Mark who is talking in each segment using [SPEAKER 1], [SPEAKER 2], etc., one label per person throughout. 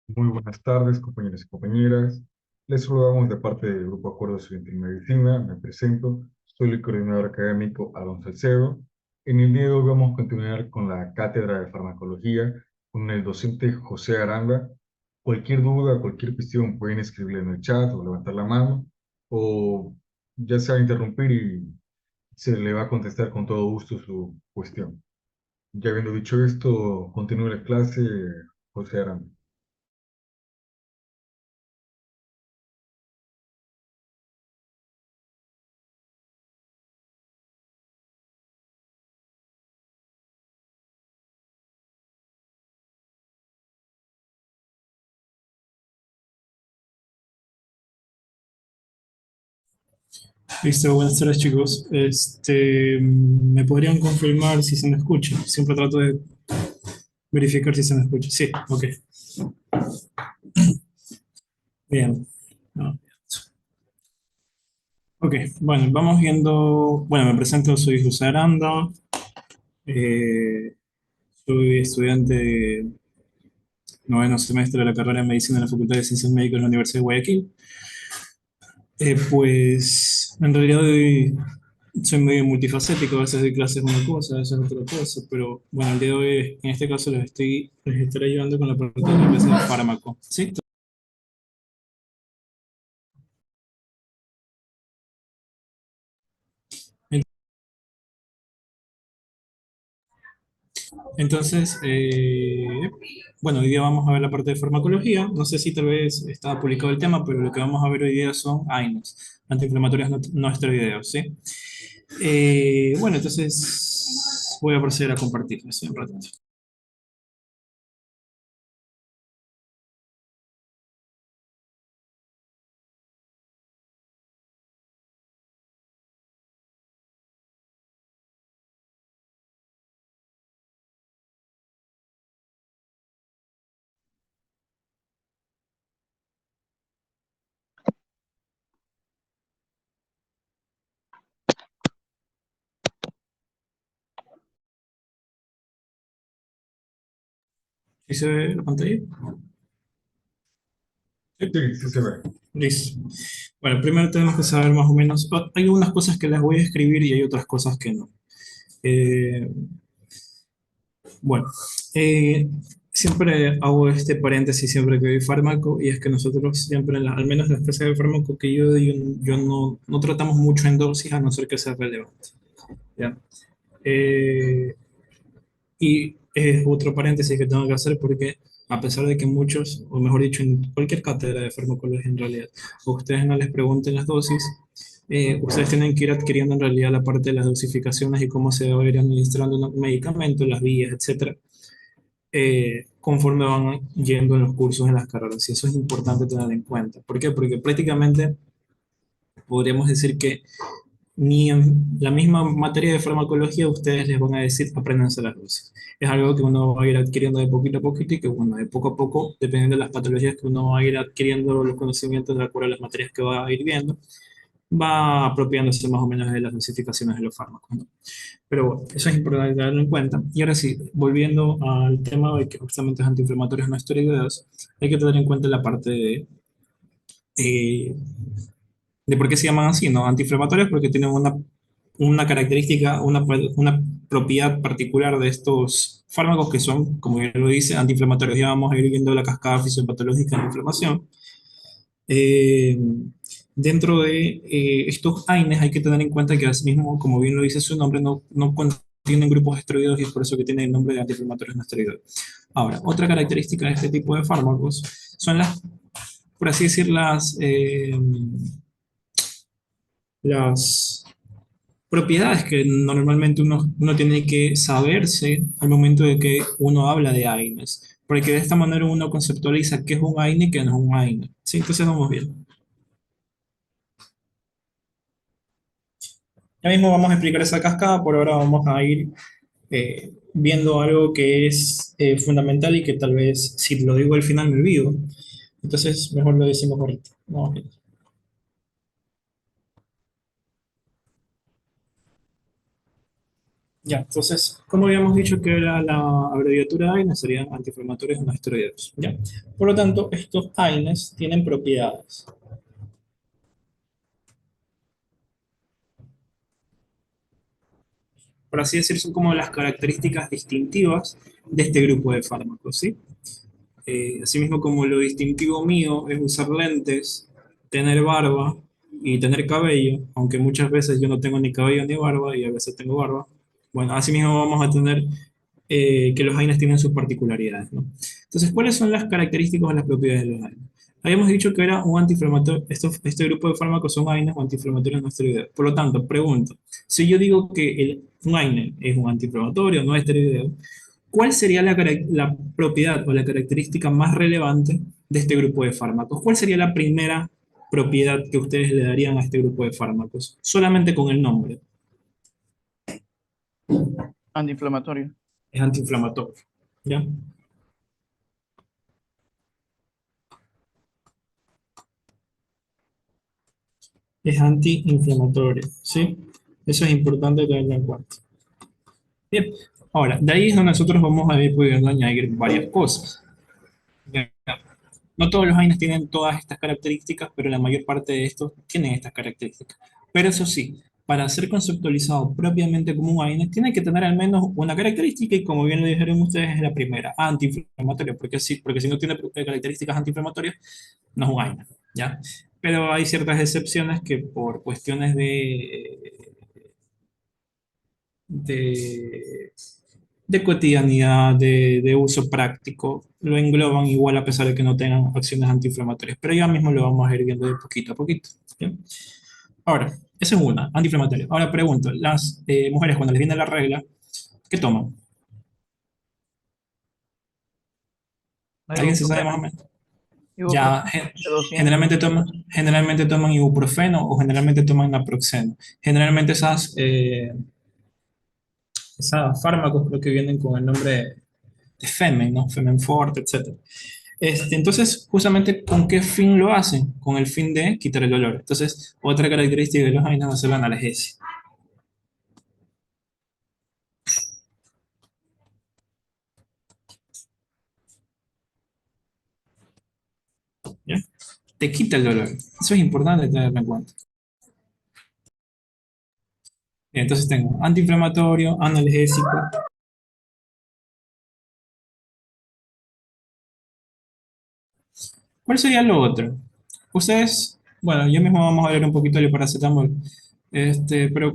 [SPEAKER 1] Muy buenas tardes, compañeros y compañeras. Les saludamos de parte del Grupo Acuerdo Estudiantil de Medicina. Me presento, soy el coordinador académico Alonso Salcedo. En el día de hoy vamos a continuar con la cátedra de farmacología con el docente José Aranda. Cualquier duda, cualquier cuestión pueden escribirle en el chat o levantar la mano o ya sea interrumpir y se le va a contestar con todo gusto su cuestión. Ya habiendo dicho esto, continúe la clase, José Aranda.
[SPEAKER 2] Listo, buenas tardes chicos. ¿Me podrían confirmar si se me escucha? Siempre trato de verificar si se me escucha. Sí, ok. Bien. No. Ok, bueno, vamos viendo. Bueno, me presento, soy José Aranda. eh, Soy estudiante de noveno semestre de la carrera de Medicina en la Facultad de Ciencias Médicas de la Universidad de Guayaquil. Pues en realidad soy medio multifacético, a veces doy clases una cosa, a veces otra cosa, pero bueno, el día de hoy, en este caso, les estaré ayudando con la parte de la clase de fármaco. ¿Sí? Entonces, bueno, hoy día vamos a ver la parte de farmacología. No sé si tal vez estaba publicado el tema, pero lo que vamos a ver hoy día son AINES, antiinflamatorios no esteroideos, ¿sí? Bueno, entonces voy a proceder a compartirles un ratito. ¿Sí se ve la pantalla? Sí.
[SPEAKER 1] Sí, sí se ve.
[SPEAKER 2] Listo. Bueno, primero tenemos que saber más o menos, hay algunas cosas que las voy a escribir y hay otras cosas que no. Eh, bueno, eh, siempre hago este paréntesis siempre que doy fármaco y es que nosotros siempre, al menos en las clases de fármaco que yo doy, yo no tratamos mucho en dosis a no ser que sea relevante. ¿Ya? Eh, Y es otro paréntesis que tengo que hacer porque a pesar de que muchos, o mejor dicho, en cualquier cátedra de farmacología en realidad, a ustedes no les pregunten las dosis, ustedes tienen que ir adquiriendo en realidad la parte de las dosificaciones y cómo se va a ir administrando un medicamento, las vías, etcétera, conforme van yendo en los cursos en las carreras. Y eso es importante tener en cuenta. ¿Por qué? Porque prácticamente podríamos decir que ni en la misma materia de farmacología ustedes les van a decir apréndanse las dosis. Es algo que uno va a ir adquiriendo de poquito a poquito y que, bueno, de poco a poco, dependiendo de las patologías que uno va a ir adquiriendo los conocimientos de acuerdo a las materias que va a ir viendo, va apropiándose más o menos de las dosificaciones de los fármacos, ¿no? Pero bueno, eso es importante tenerlo en cuenta. Y ahora sí, volviendo al tema de que justamente es antiinflamatorios no esteroideos, hay que tener en cuenta la parte eh, de por qué se llaman así, ¿no? Antiinflamatorios porque tienen una característica, una propiedad particular de estos fármacos que son, como ya lo dice, antiinflamatorios. Ya vamos a ir viendo la cascada fisiopatológica de la inflamación. Eh, Dentro de estos AINES hay que tener en cuenta que asimismo, como bien lo dice su nombre, no contienen grupos esteroideos y es por eso que tiene el nombre de antiinflamatorios no esteroideos. Ahora, otra característica de este tipo de fármacos son por así decir, las propiedades que normalmente uno tiene que saberse al momento de que uno habla de AINES, porque de esta manera uno conceptualiza qué es un AINE y qué no es un AINE. Sí, entonces vamos bien. Ya mismo vamos a explicar esa cascada, por ahora vamos a ir viendo algo que es fundamental y que tal vez si lo digo al final me olvido, entonces mejor lo decimos ahorita. Vamos bien. Ya, entonces, como habíamos dicho que era la abreviatura AINES, serían antiinflamatorios no esteroideos, ¿ya? Por lo tanto, estos AINES tienen propiedades. Por así decir, son como las características distintivas de este grupo de fármacos, ¿sí? Asimismo, como lo distintivo mío es usar lentes, tener barba y tener cabello, aunque muchas veces yo no tengo ni cabello ni barba y a veces tengo barba, bueno, asimismo vamos a tener que los AINES tienen sus particularidades, ¿no? Entonces, ¿cuáles son las características o las propiedades de los AINES? Habíamos dicho que era un antiinflamatorio, este grupo de fármacos son AINES o antiinflamatorios no esteroideos. Por lo tanto, pregunto, si yo digo que un AINE es un antiinflamatorio no esteroideo, ¿cuál sería la propiedad o la característica más relevante de este grupo de fármacos? ¿Cuál sería la primera propiedad que ustedes le darían a este grupo de fármacos? Solamente con el nombre.
[SPEAKER 3] Antiinflamatorio.
[SPEAKER 2] Es antiinflamatorio. ¿Ya? Es antiinflamatorio, ¿sí? Eso es importante tenerlo en cuenta. Bien, ahora, de ahí es donde nosotros vamos a ir pudiendo añadir varias cosas. Ya. No todos los AINES tienen todas estas características, pero la mayor parte de estos tienen estas características. Pero eso sí, para ser conceptualizado propiamente como un AINE, tiene que tener al menos una característica, y como bien lo dijeron ustedes, es la primera, antiinflamatorio, porque si no tiene características antiinflamatorias, no es un AINE, ¿ya? Pero hay ciertas excepciones que por cuestiones de, de cotidianidad, de uso práctico, lo engloban igual a pesar de que no tengan acciones antiinflamatorias. Pero ya mismo lo vamos a ir viendo de poquito a poquito. ¿Bien? Ahora, esa es una, antiinflamatoria. Ahora pregunto, las mujeres cuando les viene la regla, ¿qué toman? ¿Alguien se sabe más o
[SPEAKER 3] Ibuprofeno.
[SPEAKER 2] menos? Ya
[SPEAKER 3] Ibuprofeno de 200.
[SPEAKER 2] generalmente toman ibuprofeno o generalmente toman naproxeno. Generalmente esas fármacos creo que vienen con el nombre de Femen, ¿no? Femen Forte, etcétera. Entonces, justamente, ¿con qué fin lo hacen? Con el fin de quitar el dolor. Entonces, otra característica de los AINES va a ser la analgesia. ¿Ya? Te quita el dolor. Eso es importante tenerlo en cuenta. Bien, entonces tengo antiinflamatorio, analgésico. ¿Cuál sería lo otro? Ustedes, bueno, yo mismo vamos a hablar un poquito del paracetamol. Pero,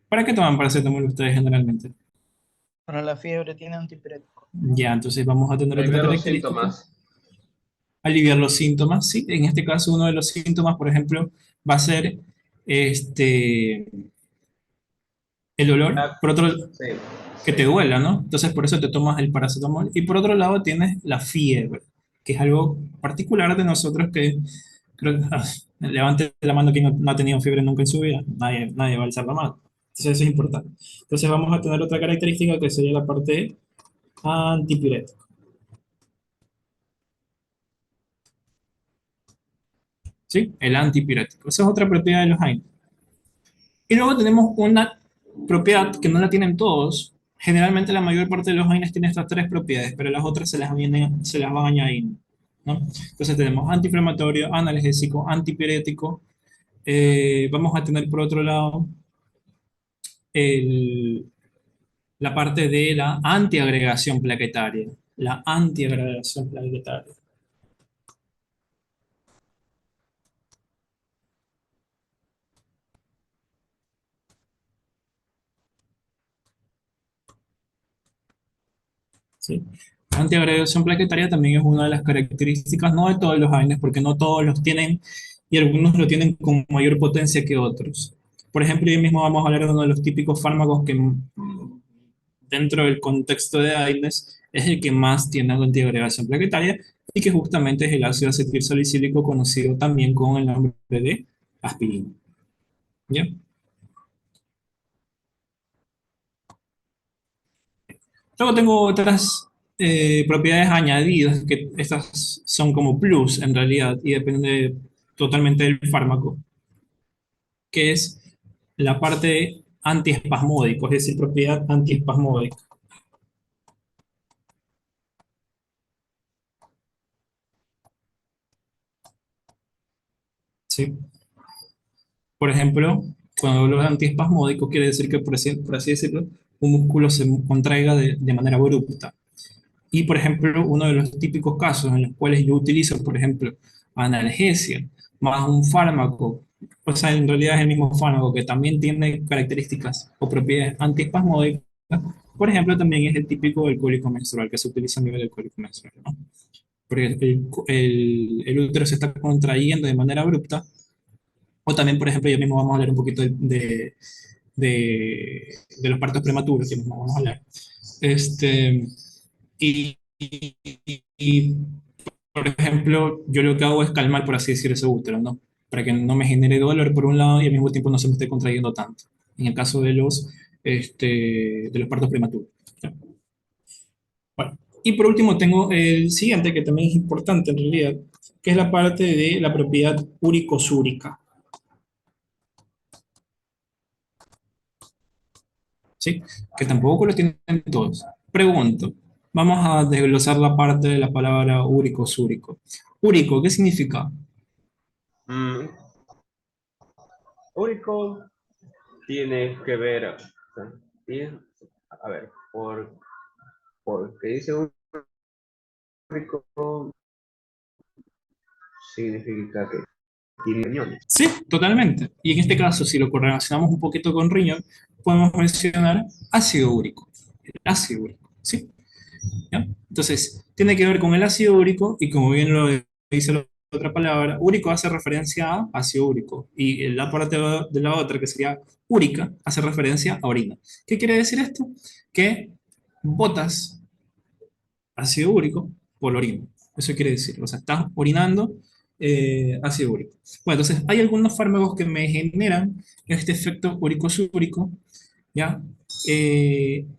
[SPEAKER 2] ¿para qué toman paracetamol ustedes generalmente?
[SPEAKER 3] Para la fiebre tiene antipirético.
[SPEAKER 2] Ya, entonces vamos a tener otra
[SPEAKER 4] Aliviar los
[SPEAKER 2] característica.
[SPEAKER 4] síntomas.
[SPEAKER 2] Aliviar los síntomas, sí. En este caso, uno de los síntomas, por ejemplo, va a ser este, el dolor.
[SPEAKER 4] Ah,
[SPEAKER 2] Por otro,
[SPEAKER 4] sí,
[SPEAKER 2] que te
[SPEAKER 4] sí.
[SPEAKER 2] duela, ¿no? Entonces, por eso te tomas el paracetamol. Y por otro lado, tienes la fiebre, que es algo particular de nosotros que creo que levante la mano que no ha tenido fiebre nunca en su vida. Nadie va a alzar la mano. Entonces, eso es importante. Entonces, vamos a tener otra característica que sería la parte antipirética. ¿Sí? El antipirético. Esa es otra propiedad de los AINE. Y luego tenemos una propiedad que no la tienen todos. Generalmente la mayor parte de los AINES tiene estas tres propiedades, pero las otras se las van añadiendo, ¿no? Entonces tenemos antiinflamatorio, analgésico, antipirético. Vamos a tener por otro lado el- la parte de la antiagregación plaquetaria. La antiagregación plaquetaria. ¿Sí? La antiagregación plaquetaria también es una de las características, no de todos los AINES, porque no todos los tienen y algunos lo tienen con mayor potencia que otros. Por ejemplo, hoy mismo vamos a hablar de uno de los típicos fármacos que dentro del contexto de AINES es el que más tiene antiagregación plaquetaria y que justamente es el ácido acetilsalicílico conocido también con el nombre de aspirina. ¿Ya? Luego tengo otras propiedades añadidas, que estas son como plus en realidad y depende totalmente del fármaco, que es la parte antiespasmódico, es decir, propiedad antiespasmódica. ¿Sí? Por ejemplo, cuando hablo de antiespasmódico, quiere decir que, por así decirlo, un músculo se contraiga de manera abrupta. Y, por ejemplo, uno de los típicos casos en los cuales yo utilizo, por ejemplo, analgesia más un fármaco, o sea, en realidad es el mismo fármaco que también tiene características o propiedades antiespasmódicas, por ejemplo, también es el típico del cólico menstrual, que se utiliza a nivel del cólico menstrual, ¿no? Porque el útero se está contrayendo de manera abrupta, o también, por ejemplo, ya mismo vamos a hablar un poquito de los partos prematuros, que mismo vamos a hablar. Y, y, por ejemplo, yo lo que hago es calmar, por así decir, ese útero, ¿no? Para que no me genere dolor por un lado y al mismo tiempo no se me esté contrayendo tanto. En el caso de los partos prematuros. ¿Ya? Bueno, y por último tengo el siguiente, que también es importante en realidad, que es la parte de la propiedad uricosúrica, ¿sí? Que tampoco lo tienen todos. Pregunto, vamos a desglosar la parte de la palabra úrico-súrico. Úrico, ¿qué significa?
[SPEAKER 4] Mm, único tiene que ver, o sea, a ver, porque dice único significa que tiene riñones.
[SPEAKER 2] Sí, totalmente. Y en este caso, si lo correlacionamos un poquito con riñón, podemos mencionar ácido úrico. El ácido úrico, ¿sí? ¿Ya? Entonces, tiene que ver con el ácido úrico y como bien lo dice la otra palabra, úrico hace referencia a ácido úrico y la parte de la otra, que sería úrica, hace referencia a orina. ¿Qué quiere decir esto? Que botas ácido úrico por la orina. Eso quiere decir, o sea, estás orinando ácido úrico. Bueno, entonces hay algunos fármacos que me generan este efecto úrico-súrico, ¿ya?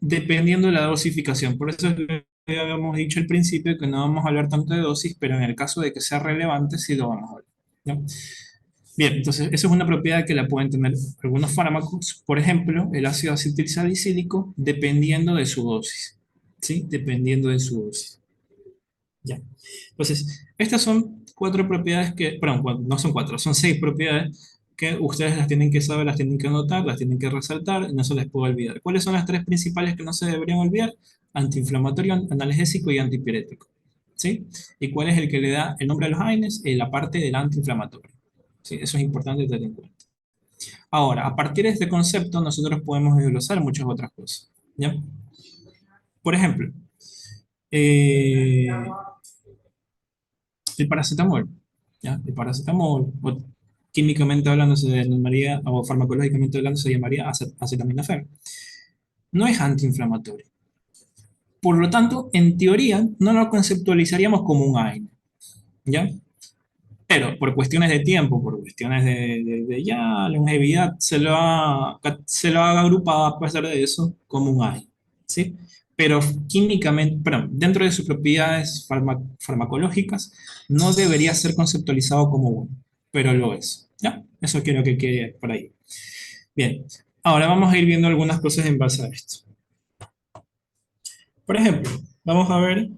[SPEAKER 2] Dependiendo de la dosificación. Por eso es que habíamos dicho al principio que no vamos a hablar tanto de dosis, pero en el caso de que sea relevante, sí lo vamos a hablar, ¿ya? Bien, entonces eso es una propiedad que la pueden tener algunos fármacos, por ejemplo, el ácido acetilsalicílico, dependiendo de su dosis, ¿sí? Dependiendo de su dosis. Ya. Entonces, estas son cuatro propiedades que, perdón, no son cuatro, son seis propiedades que ustedes las tienen que saber, las tienen que anotar, las tienen que resaltar y no se les puede olvidar. ¿Cuáles son las tres principales que no se deberían olvidar? Antiinflamatorio, analgésico y antipirético. ¿Sí? ¿Y cuál es el que le da el nombre a los AINES? La parte del antiinflamatorio. ¿Sí? Eso es importante tener en cuenta. Ahora, a partir de este concepto, nosotros podemos desglosar muchas otras cosas. ¿Ya? Por ejemplo, eh, el paracetamol, ¿ya? El paracetamol, o químicamente hablando, se denominaría, o farmacológicamente hablando, se llamaría acetaminofén. No es antiinflamatorio. Por lo tanto, en teoría, no lo conceptualizaríamos como un AINE, ¿ya? Pero por cuestiones de tiempo, por cuestiones de ya longevidad, se lo ha agrupado a pesar de eso como un AINE, ¿sí? Pero químicamente, perdón, dentro de sus propiedades farmacológicas, no debería ser conceptualizado como uno, pero lo es, ¿ya? Eso quiero que quede por ahí. Bien, ahora vamos a ir viendo algunas cosas en base a esto. Por ejemplo, vamos a ver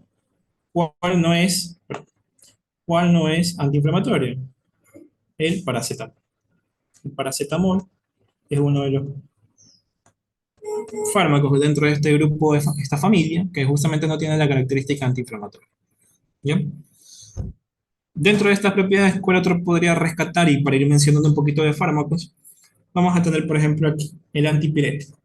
[SPEAKER 2] cuál cuál no es antiinflamatorio. El paracetamol. El paracetamol es uno de los fármacos dentro de este grupo, de esta familia, que justamente no tiene la característica antiinflamatoria. ¿Bien? Dentro de estas propiedades, ¿cuál otro podría rescatar? Y para ir mencionando un poquito de fármacos, vamos a tener, por ejemplo, aquí el antipirético.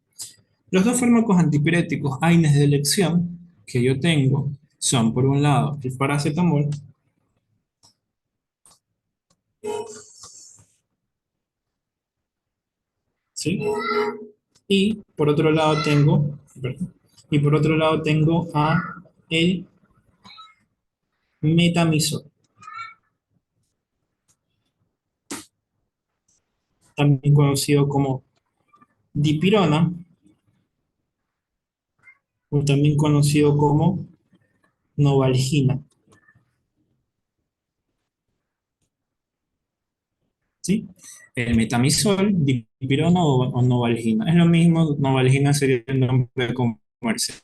[SPEAKER 2] Los dos fármacos antipiréticos AINES de elección que yo tengo son, por un lado, el paracetamol, ¿sí? Y por otro lado tengo, perdón, y por otro lado tengo a el metamizol, también conocido como dipirona, o también conocido como novalgina. ¿sí? El metamizol, dipirona o novalgina. Es lo mismo, novalgina sería el nombre comercial.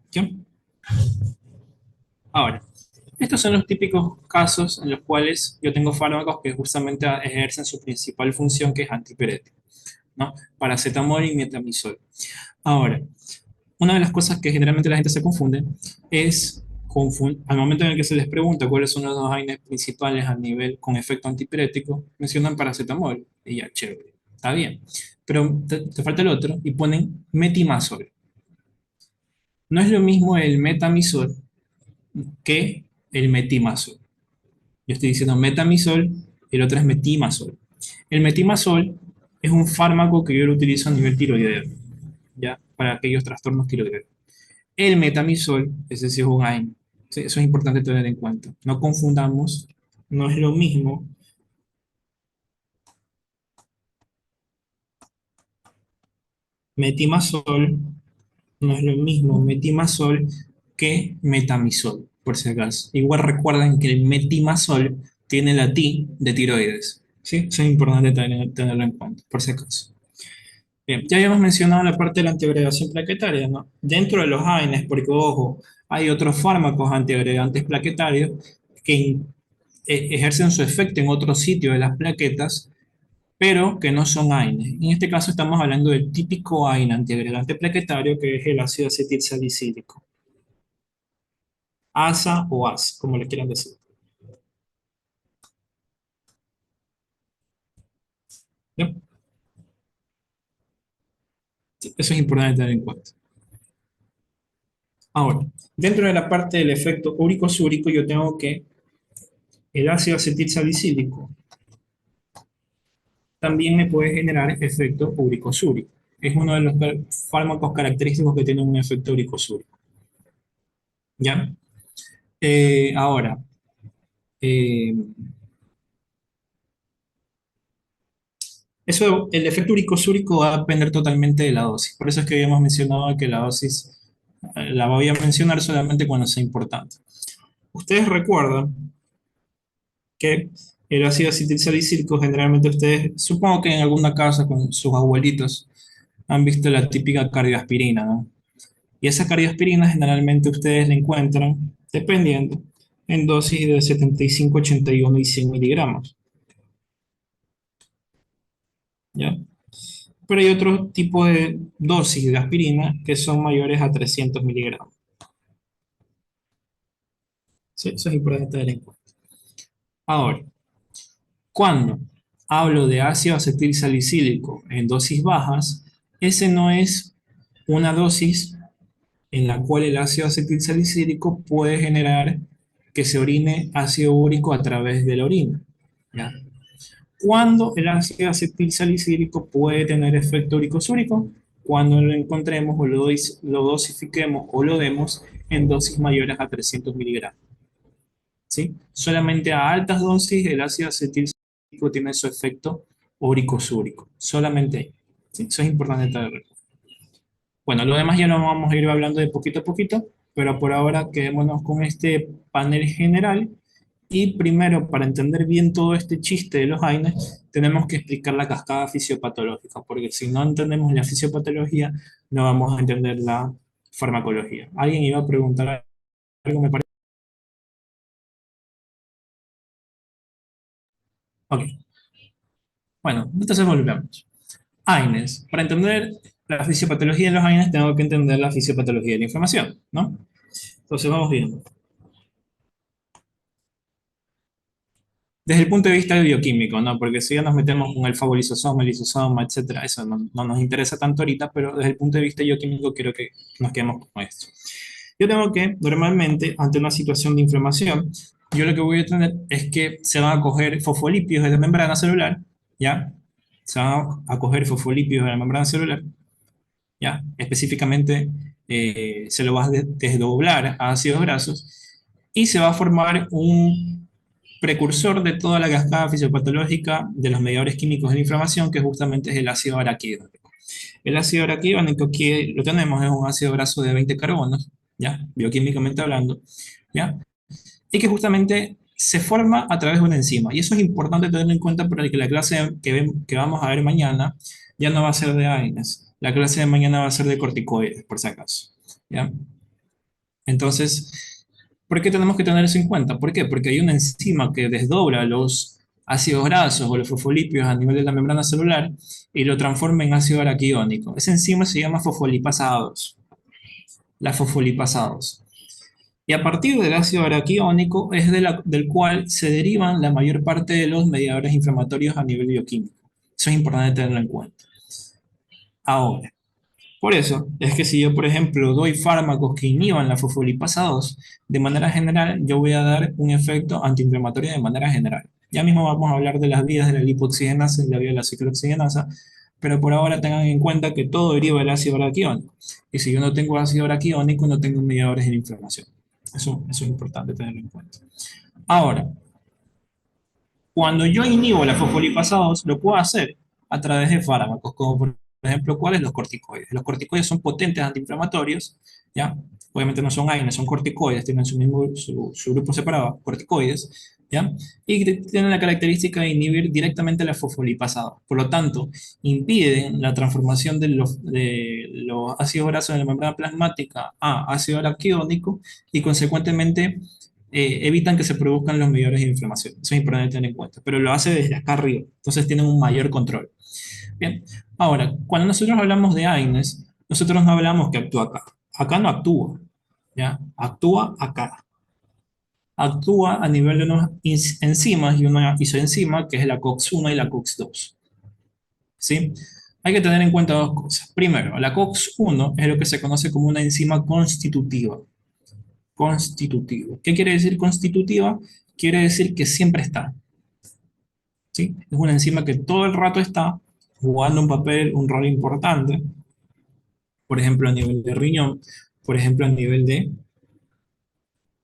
[SPEAKER 2] ¿Sí? Ahora, estos son los típicos casos en los cuales yo tengo fármacos que justamente ejercen su principal función, que es antipirético, ¿no? Paracetamol y metamizol. Ahora, una de las cosas que generalmente la gente se confunde es al momento en el que se les pregunta cuáles son los dos AINES principales a nivel con efecto antipirético, mencionan paracetamol y ya, chévere, está bien. Pero te falta el otro y ponen metimazol. No es lo mismo el metamizol que el metimazol. Yo estoy diciendo metamizol y el otro es metimazol. El metimazol es un fármaco que yo lo utilizo a nivel tiroideo, ¿ya? Para aquellos trastornos tiroideos. El metamizol, ese sí es un AINE. Sí, eso es importante tener en cuenta. No confundamos, no es lo mismo metimazol, no es lo mismo metimazol que metamizol, por si acaso. Igual recuerden que el metimazol tiene la T de tiroides. ¿Sí? Eso es importante tenerlo en cuenta, por si acaso. Bien, ya habíamos mencionado la parte de la antiagregación plaquetaria, ¿no? Dentro de los AINES, porque ojo, hay otros fármacos antiagregantes plaquetarios que ejercen su efecto en otro sitio de las plaquetas, pero que no son AINES. En este caso estamos hablando del típico AINE antiagregante plaquetario, que es el ácido acetilsalicílico. ASA o AS, como le quieran decir. ¿Bien? Sí, eso es importante tener en cuenta. Ahora, dentro de la parte del efecto úrico-súrico, yo tengo que el ácido acetilsalicílico también me puede generar efecto úrico-súrico. Es uno de los fármacos característicos que tiene un efecto úrico-súrico. ¿Ya? Ahora, eh, eso, el efecto úrico-súrico va a depender totalmente de la dosis. Por eso es que habíamos mencionado que la dosis la voy a mencionar solamente cuando sea importante. Ustedes recuerdan que el ácido acetilsalicílico, generalmente ustedes, supongo que en alguna casa con sus abuelitos, han visto la típica cardioaspirina, ¿no? Y esa cardioaspirina generalmente ustedes la encuentran, dependiendo, en dosis de 75, 81 y 100 miligramos, ¿ya? Pero hay otro tipo de dosis de aspirina que son mayores a 300 miligramos. Sí, eso es importante tener en cuenta. Ahora, cuando hablo de ácido acetilsalicílico en dosis bajas, ese no es una dosis en la cual el ácido acetilsalicílico puede generar que se orine ácido úrico a través de la orina, ¿ya? Cuando el ácido acetilsalicílico puede tener efecto úrico-súrico, cuando lo encontremos o lo dosifiquemos o lo demos en dosis mayores a 300 miligramos, ¿sí? Solamente a altas dosis el ácido acetilsalicílico tiene su efecto úrico-súrico, solamente ahí, ¿sí? Eso es importante tenerlo. Bueno, lo demás ya lo vamos a ir hablando de poquito a poquito, pero por ahora quedémonos con este panel general. Y primero, para entender bien todo este chiste de los AINES, tenemos que explicar la cascada fisiopatológica, porque si no entendemos la fisiopatología, no vamos a entender la farmacología. ¿Alguien iba a preguntar algo? Me parece. Ok, bueno, entonces volvemos. AINES. Para entender la fisiopatología de los AINES, tengo que entender la fisiopatología de la inflamación, ¿no? Entonces vamos viendo. Desde el punto de vista bioquímico, ¿no? Porque si ya nos metemos con el fabulisosoma, el lisosoma, etcétera, eso no nos interesa tanto ahorita, pero desde el punto de vista bioquímico quiero que nos quedemos con esto. Yo tengo que, normalmente, ante una situación de inflamación, yo lo que voy a tener es que se van a coger fosfolípidos de la membrana celular, ¿ya? Se van a coger fosfolípidos de la membrana celular, ¿ya? Específicamente, se lo va a desdoblar a ácidos grasos y se va a formar un precursor de toda la cascada fisiopatológica de los mediadores químicos de la inflamación, que justamente es el ácido araquidónico. El ácido araquidónico, aquí lo tenemos, es un ácido graso de 20 carbonos, ¿ya? Bioquímicamente hablando, ¿ya? Y que justamente se forma a través de una enzima. Y eso es importante tenerlo en cuenta porque la clase que vamos a ver mañana ya no va a ser de AINES. La clase de mañana va a ser de corticoides, por si acaso. ¿Ya? Entonces, ¿por qué tenemos que tener eso en cuenta? ¿Por qué? Porque hay una enzima que desdobla los ácidos grasos o los fosfolípidos a nivel de la membrana celular y lo transforma en ácido araquiónico. Esa enzima se llama fosfolipasa 2, la fosfolipasa 2. Y a partir del ácido araquiónico es del cual se derivan la mayor parte de los mediadores inflamatorios a nivel bioquímico. Eso es importante tenerlo en cuenta. Ahora, por eso es que si yo, por ejemplo, doy fármacos que inhiban la fosfolipasa 2, de manera general yo voy a dar un efecto antiinflamatorio de manera general. Ya mismo vamos a hablar de las vías de la lipoxigenasa y la vía de la ciclooxigenasa, pero por ahora tengan en cuenta que todo deriva del ácido araquiónico. Y si yo no tengo ácido araquiónico, no tengo mediadores de la inflamación. Eso es importante tenerlo en cuenta. Ahora, cuando yo inhibo la fosfolipasa 2, lo puedo hacer a través de fármacos, como por ejemplo, ¿cuáles? Los corticoides. Los corticoides son potentes antiinflamatorios, ¿ya? Obviamente no son AINES, son corticoides, tienen su grupo separado, corticoides, ¿ya? Y tienen la característica de inhibir directamente la fosfolipasa 2. Por lo tanto, impiden la transformación de los ácidos grasos de la membrana plasmática a ácido araquidónico y consecuentemente evitan que se produzcan los mediadores de inflamación. Eso es importante tener en cuenta, pero lo hace desde acá arriba, entonces tienen un mayor control. Bien, ahora, cuando nosotros hablamos de AINES, nosotros no hablamos que actúa acá. Acá no actúa, ¿ya? Actúa acá. Actúa a nivel de unas enzimas y una isoenzima, que es la COX-1 y la COX-2. ¿Sí? Hay que tener en cuenta dos cosas. Primero, la COX-1 es lo que se conoce como una enzima constitutiva. Constitutivo. ¿Qué quiere decir constitutiva? Quiere decir que siempre está. ¿Sí? Es una enzima que todo el rato está jugando un papel, un rol importante, por ejemplo, a nivel de riñón, por ejemplo, a nivel de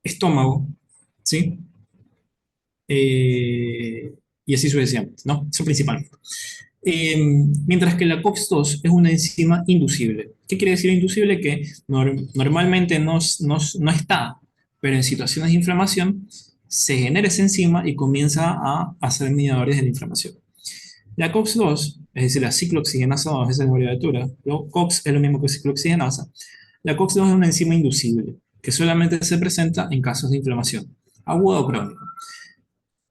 [SPEAKER 2] estómago, ¿sí? Y así sucesivamente, ¿no? Eso principalmente. Mientras que la COX-2 es una enzima inducible. ¿Qué quiere decir inducible? Que normalmente no está, pero en situaciones de inflamación se genera esa enzima y comienza a hacer mediadores de la inflamación. La COX-2, es decir, la ciclooxigenasa 2, esa es la abreviatura, COX es lo mismo que ciclooxigenasa. La COX-2 es una enzima inducible, que solamente se presenta en casos de inflamación, aguda o crónica.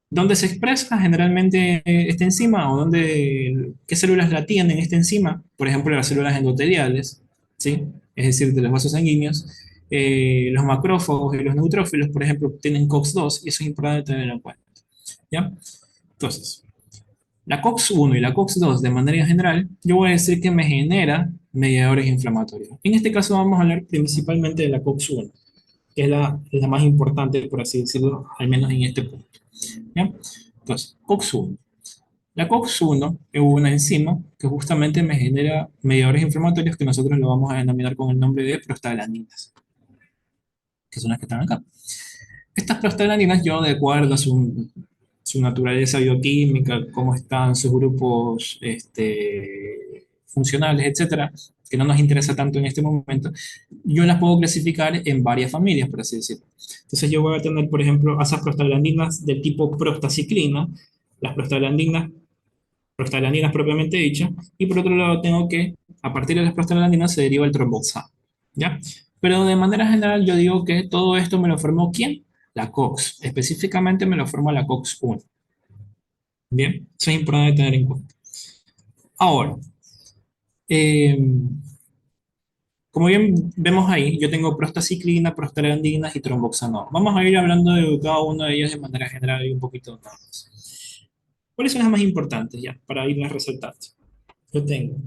[SPEAKER 2] ¿Dónde se expresa generalmente esta enzima o qué células la tienen esta enzima? Por ejemplo, las células endoteliales, ¿sí? Es decir, de los vasos sanguíneos. Los macrófagos y los neutrófilos, por ejemplo, tienen COX-2 y eso es importante tenerlo en cuenta. ¿Ya? Entonces, la COX-1 y la COX-2 de manera general, yo voy a decir que me genera mediadores inflamatorios. En este caso vamos a hablar principalmente de la COX-1, que es la más importante, por así decirlo, al menos en este punto. ¿Ya? Entonces, COX-1. La COX-1 es una enzima que justamente me genera mediadores inflamatorios que nosotros lo vamos a denominar con el nombre de prostaglandinas, que son las que están acá. Estas prostaglandinas, yo de acuerdo a su naturaleza bioquímica, cómo están sus grupos funcionales, etcétera, que no nos interesa tanto en este momento, yo las puedo clasificar en varias familias, por así decirlo. Entonces yo voy a tener, por ejemplo, a esas prostaglandinas del tipo prostaciclina, las prostaglandinas propiamente dichas, y por otro lado tengo que, a partir de las prostaglandinas se deriva el tromboxano, ¿ya? Pero de manera general yo digo que todo esto me lo formó ¿quién? La COX. Específicamente me lo formó la COX-1. Bien, eso es importante tener en cuenta. Ahora, eh, como bien vemos ahí, yo tengo prostaciclina, prostaglandinas y tromboxano. Vamos a ir hablando de cada uno de ellos de manera general y un poquito más. ¿Cuáles son las más importantes ya? Para irlas resaltando. Yo tengo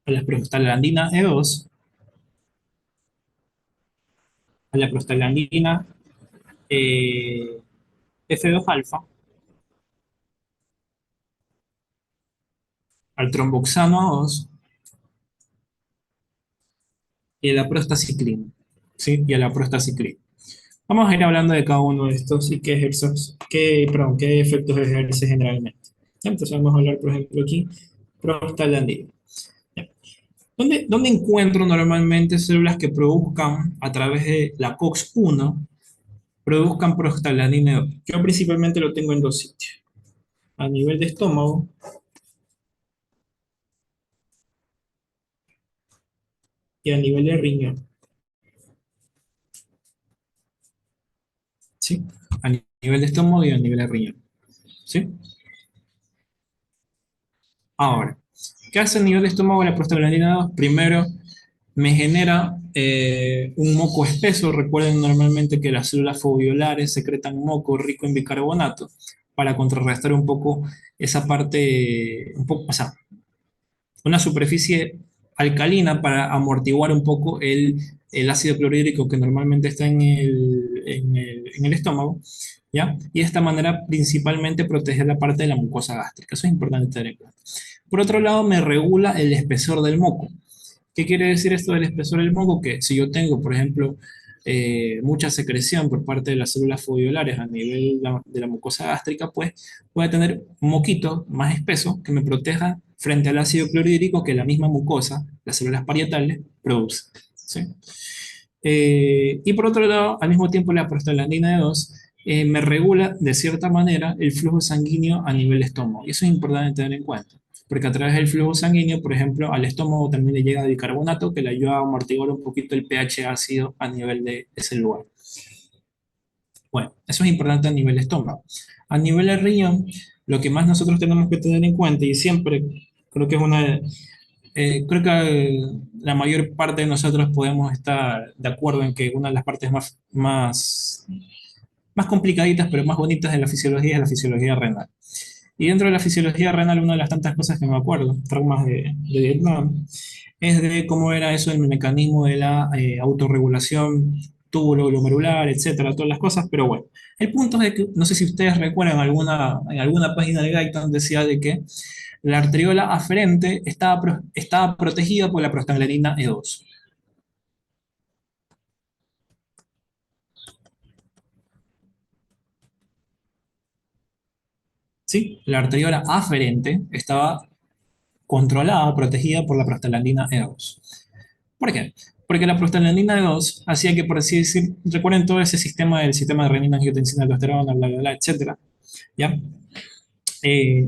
[SPEAKER 2] a la prostaglandina E2, a la prostaglandina F2 alfa, al tromboxano A2 y a la prostaciclina. ¿Sí? Y a la prostaciclina. Vamos a ir hablando de cada uno de estos y qué efectos ejerce generalmente. Entonces vamos a hablar, por ejemplo, aquí, prostaglandina. ¿Dónde encuentro normalmente células que produzcan a través de la COX-1, produzcan prostaglandina 2? Yo principalmente lo tengo en dos sitios. A nivel de estómago y a nivel de riñón. ¿Sí? A nivel de estómago y a nivel de riñón. ¿Sí? Ahora, ¿qué hace a nivel de estómago la prostaglandina 2? Primero, me genera un moco espeso. Recuerden normalmente que las células foveolares secretan moco rico en bicarbonato para contrarrestar un poco esa parte, un poco, o sea, una superficie alcalina para amortiguar un poco el ácido clorhídrico que normalmente está en el estómago, ¿ya? Y de esta manera principalmente proteger la parte de la mucosa gástrica. Eso es importante tener en cuenta. Por otro lado, me regula el espesor del moco. ¿Qué quiere decir esto del espesor del moco? Que si yo tengo, por ejemplo, mucha secreción por parte de las células foveolares a nivel de la mucosa gástrica, pues voy a tener un moquito más espeso que me proteja frente al ácido clorhídrico que la misma mucosa, las células parietales, produce. ¿Sí? Y por otro lado, al mismo tiempo la prostaglandina 2 me regula de cierta manera el flujo sanguíneo a nivel estómago. Y eso es importante tener en cuenta, porque a través del flujo sanguíneo, por ejemplo, al estómago también le llega bicarbonato que le ayuda a amortiguar un poquito el pH ácido a nivel de ese lugar. Bueno, eso es importante a nivel estómago. A nivel de riñón, lo que más nosotros tenemos que tener en cuenta, y siempre creo que es creo que la mayor parte de nosotros podemos estar de acuerdo en que una de las partes más complicaditas, pero más bonitas de la fisiología es la fisiología renal. Y dentro de la fisiología renal, una de las tantas cosas que me acuerdo, traumas de Vietnam, es de cómo era eso el mecanismo de la autorregulación túbulo-glomerular, etcétera, todas las cosas, pero bueno. El punto es que, no sé si ustedes recuerdan en alguna página de Guyton decía de que la arteriola aferente estaba protegida por la prostaglandina E2. ¿Sí? La arteriola aferente estaba controlada, protegida por la prostaglandina E2. ¿Por qué? Porque la prostaglandina E2 hacía que, por así decir, recuerden todo ese sistema del sistema de renina, angiotensina, aldosterona, bla, bla, bla, etcétera, ¿ya?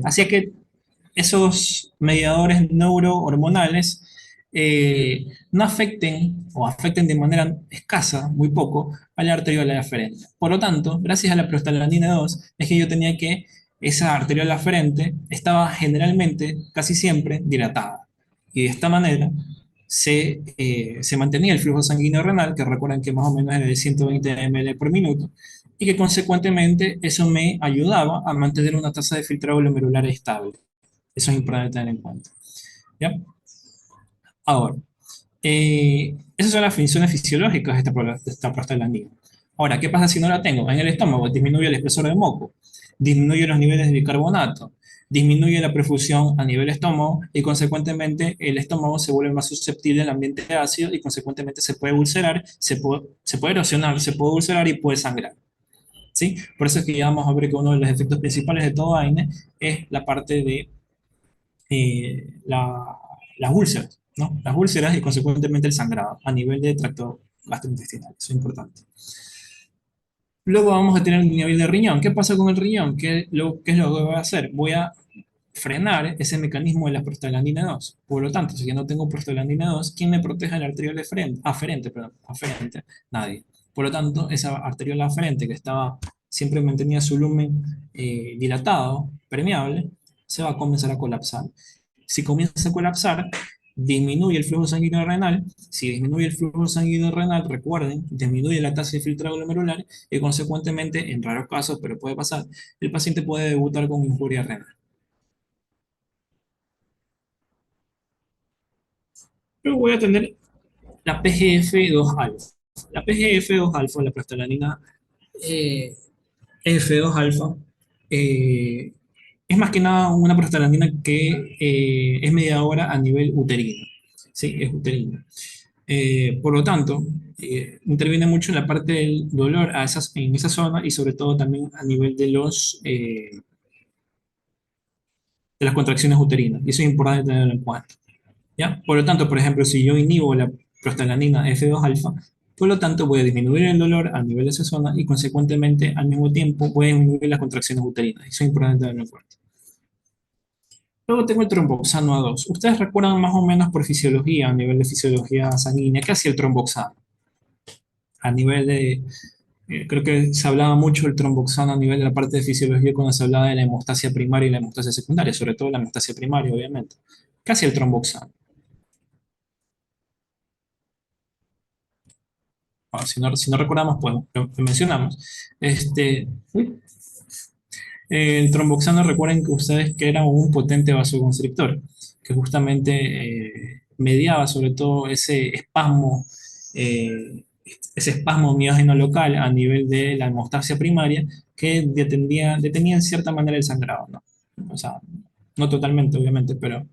[SPEAKER 2] Hacía que esos mediadores neurohormonales no afecten o afecten de manera escasa, muy poco, a la arteriola aferente. Por lo tanto, gracias a la prostaglandina 2, es que yo tenía que esa arteriola aferente estaba generalmente, casi siempre, dilatada. Y de esta manera se mantenía el flujo sanguíneo renal, que recuerden que más o menos era de 120 ml por minuto, y que consecuentemente eso me ayudaba a mantener una tasa de filtrado glomerular estable. Eso es importante tener en cuenta. ¿Ya? Ahora, esas son las funciones fisiológicas de esta prostaglandina. Ahora, ¿qué pasa si no la tengo? En el estómago disminuye el espesor de moco, disminuye los niveles de bicarbonato, disminuye la perfusión a nivel estómago y consecuentemente el estómago se vuelve más susceptible al ambiente ácido y consecuentemente se puede ulcerar, se puede erosionar, se puede ulcerar y puede sangrar. ¿Sí? Por eso es que ya vamos a ver que uno de los efectos principales de todo AINE es la parte de las úlceras, ¿no? Las úlceras y consecuentemente el sangrado a nivel de tracto gastrointestinal. Eso es importante. Luego vamos a tener el nivel de riñón. ¿Qué pasa con el riñón? ¿Qué es lo que voy a hacer? Voy a frenar ese mecanismo de la prostaglandina 2. Por lo tanto, si yo no tengo prostaglandina 2, ¿quién me protege la arteriola aferente? Perdón, aferente, nadie. Por lo tanto, esa arteriola aferente que siempre mantenía su lumen dilatado, permeable, se va a comenzar a colapsar. Si comienza a colapsar, disminuye el flujo sanguíneo renal. Si disminuye el flujo sanguíneo renal, recuerden, disminuye la tasa de filtrado glomerular y consecuentemente, en raros casos, pero puede pasar, el paciente puede debutar con injuria renal. Luego voy a tener la PGF2-alfa. La PGF2-alfa, la prostaglandina eh, F2-alfa, eh, es más que nada una prostaglandina que es mediadora a nivel uterino. Sí, es uterina. Por lo tanto, interviene mucho en la parte del dolor en esa zona y sobre todo también a nivel de las contracciones uterinas. Y eso es importante tenerlo en cuenta. ¿ya? Por lo tanto, por ejemplo, si yo inhibo la prostaglandina F2 alfa, por lo tanto voy a disminuir el dolor a nivel de esa zona y consecuentemente al mismo tiempo voy a disminuir las contracciones uterinas. Eso es importante tenerlo en cuenta. Luego tengo el tromboxano A2. Ustedes recuerdan más o menos por fisiología, a nivel de fisiología sanguínea, ¿qué hacía el tromboxano? A nivel de, creo que se hablaba mucho del tromboxano a nivel de la parte de fisiología cuando se hablaba de la hemostasia primaria y la hemostasia secundaria, sobre todo la hemostasia primaria, obviamente. ¿Qué hacía el tromboxano? Bueno, si no recordamos, pues lo mencionamos. Uy, el tromboxano, recuerden que ustedes que era un potente vasoconstrictor, que justamente mediaba sobre todo ese espasmo miógeno local a nivel de la hemostasia primaria que detenía en cierta manera el sangrado, ¿no? O sea, no totalmente, obviamente, pero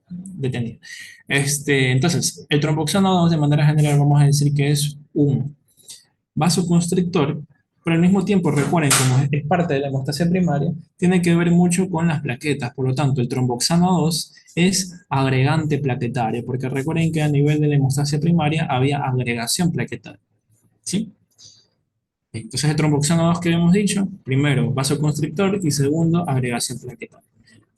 [SPEAKER 2] detenía. Entonces, el tromboxano de manera general vamos a decir que es un vasoconstrictor, pero al mismo tiempo, recuerden, como es parte de la hemostasia primaria, tiene que ver mucho con las plaquetas. Por lo tanto, el tromboxano 2 es agregante plaquetario, porque recuerden que a nivel de la hemostasia primaria había agregación plaquetaria. ¿Sí? Entonces, el tromboxano 2 que hemos dicho, primero, vasoconstrictor y segundo, agregación plaquetaria.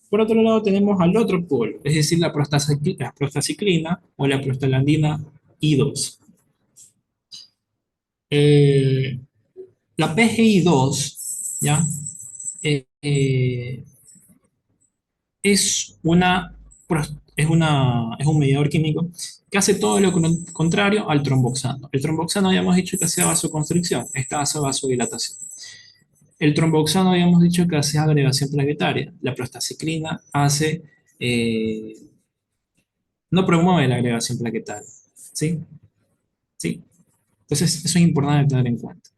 [SPEAKER 2] Por otro lado, tenemos al otro polo, es decir, la prostaciclina o la prostaglandina I2. Eh, La PGI2, ¿ya? Eh, eh, es es un mediador químico que hace todo lo contrario al tromboxano. El tromboxano habíamos dicho que hacía vasoconstricción, esta hace vasodilatación. El tromboxano habíamos dicho que hace agregación plaquetaria. La prostaciclina eh, no promueve la agregación plaquetaria. ¿Sí? ¿Sí? Entonces, eso es importante tener en cuenta.